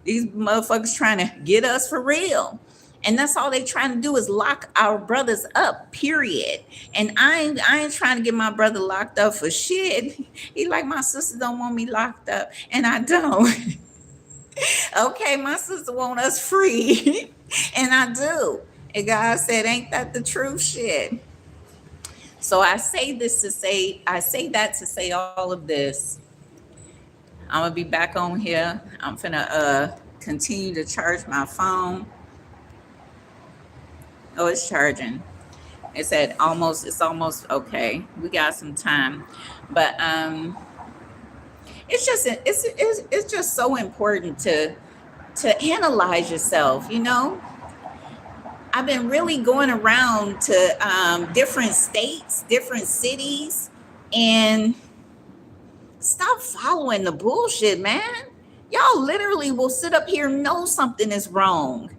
these motherfuckers trying to get us for real. And that's all they trying to do is lock our brothers up, period. And I ain't trying to get my brother locked up for shit. He like, my sister don't want me locked up. And I don't. Okay, my sister want us free. And I do. And God said, ain't that the truth? Shit. So I say that to say all of this. I'm gonna be back on here. I'm finna continue to charge my phone. Oh, it's charging. It's almost okay. We got some time. But it's just so important to analyze yourself, you know. I've been really going around to different states, different cities, and stop following the bullshit, man. Y'all literally will sit up here and know something is wrong.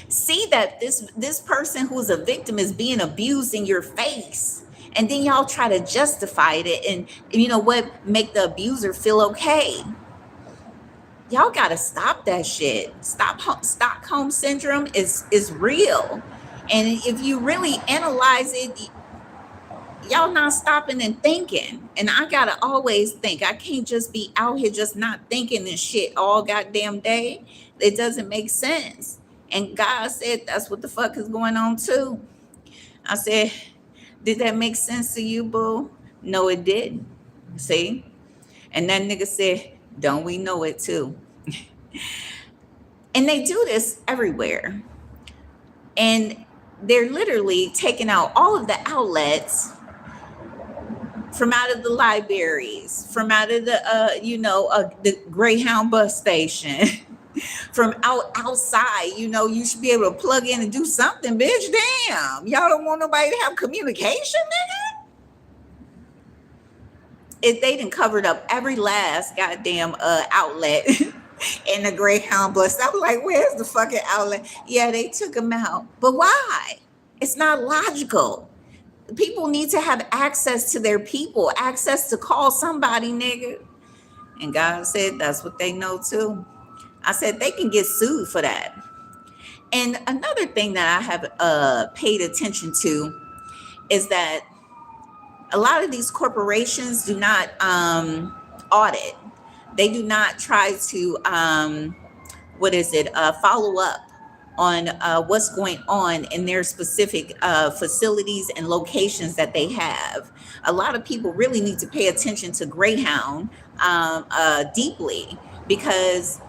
See that this person who's a victim is being abused in your face. And then y'all try to justify it and you know what, make the abuser feel okay. Y'all gotta stop that shit. Stockholm syndrome is real. And if you really analyze it, y'all not stopping and thinking. And I gotta always think. I can't just be out here just not thinking and shit all goddamn day. It doesn't make sense. And God said that's what the fuck is going on too. I said, did that make sense to you, boo? No, it didn't. See? And that nigga said, don't we know it too? And they do this everywhere. And they're literally taking out all of the outlets from out of the libraries, from out of the Greyhound bus station, from outside. You know, you should be able to plug in and do something, bitch. Damn, y'all don't want nobody to have communication, nigga. If they done covered up every last goddamn outlet in the Greyhound bus, I was like, where's the fucking outlet? Yeah, they took them out. But why? It's not logical. People need to have access to their people, access to call somebody, nigga. And God said that's what they know too. I said they can get sued for that. And another thing that I have paid attention to is that a lot of these corporations do not audit. They do not try to follow up on what's going on in their specific facilities and locations that they have. A lot of people really need to pay attention to Greyhound deeply, because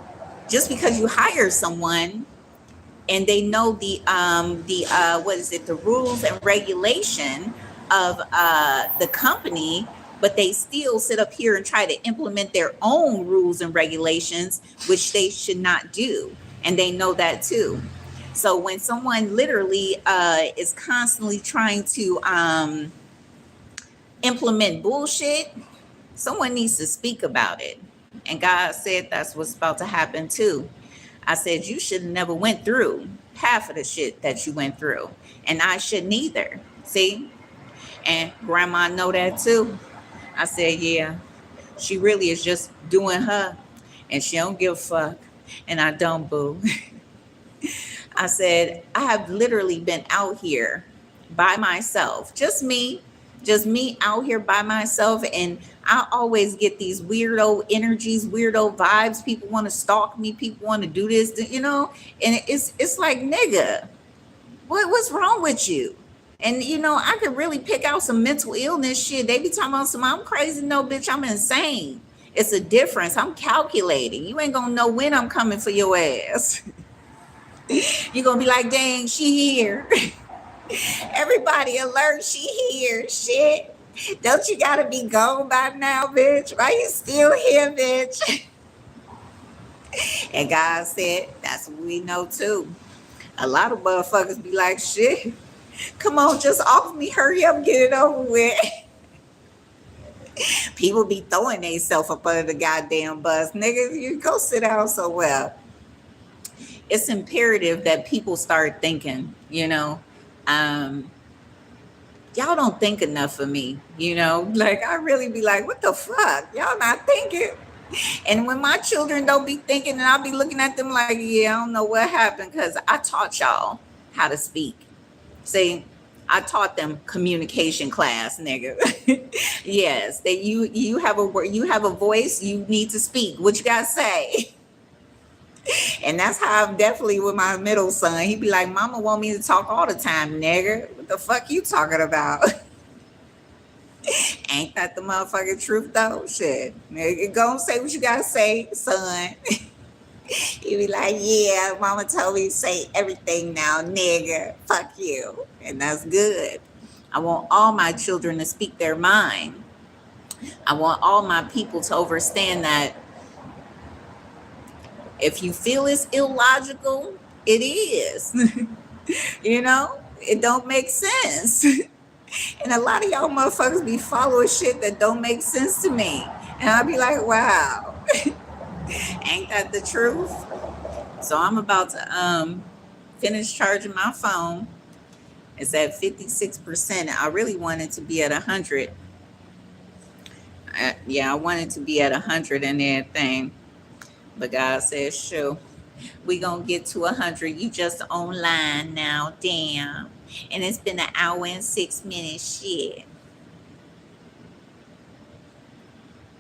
just because you hire someone and they know the rules and regulation of the company, but they still sit up here and try to implement their own rules and regulations, which they should not do. And they know that too. So when someone literally is constantly trying to implement bullshit, someone needs to speak about it. And God said that's what's about to happen too. I said, you should have never went through half of the shit that you went through. And I shouldn't either. See? And grandma know that too. I said, yeah, she really is just doing her. And she don't give a fuck. And I don't, boo. I said, I have literally been out here by myself. Just me out here by myself. And I always get these weirdo energies, weirdo vibes. People want to stalk me. People want to do this, you know. And it's like, nigga, what's wrong with you? And, you know, I could really pick out some mental illness shit. They be talking about some, I'm crazy. No, bitch, I'm insane. It's a difference. I'm calculating. You ain't gonna know when I'm coming for your ass. You're gonna be like, dang, she here. Everybody alert, she here. Shit. Don't you gotta be gone by now, bitch? Why you still here, bitch? And God said, that's what we know too. A lot of motherfuckers be like, shit, come on, just off me, hurry up, get it over with. People be throwing themselves up under the goddamn bus. Niggas, you go sit down somewhere. It's imperative that people start thinking, um, y'all don't think enough of me. Like, I really be like, what the fuck? Y'all not thinking. And when my children don't be thinking, and I'll be looking at them like, yeah, I don't know what happened, because I taught y'all how to speak. See, I taught them communication class, nigga. Yes, that you have a voice, you need to speak. What you gotta say? And that's how I'm definitely with my middle son. He be like, Mama want me to talk all the time, nigga. What the fuck you talking about? Ain't that the motherfucking truth though? Shit. Nigga, go and say what you gotta say, son. He be like, yeah, mama told me to say everything now, nigga. Fuck you. And that's good. I want all my children to speak their mind. I want all my people to understand that if you feel it's illogical, it is. It don't make sense. And a lot of y'all motherfuckers be following shit that don't make sense to me. And I'll be like, wow, ain't that the truth? So I'm about to finish charging my phone. It's at 56%. I really wanted to be at 100. Yeah, I wanted to be at 100 and everything. But God says, sure, we gonna get to 100. You just online now, damn. And it's been an hour and 6 minutes. Shit.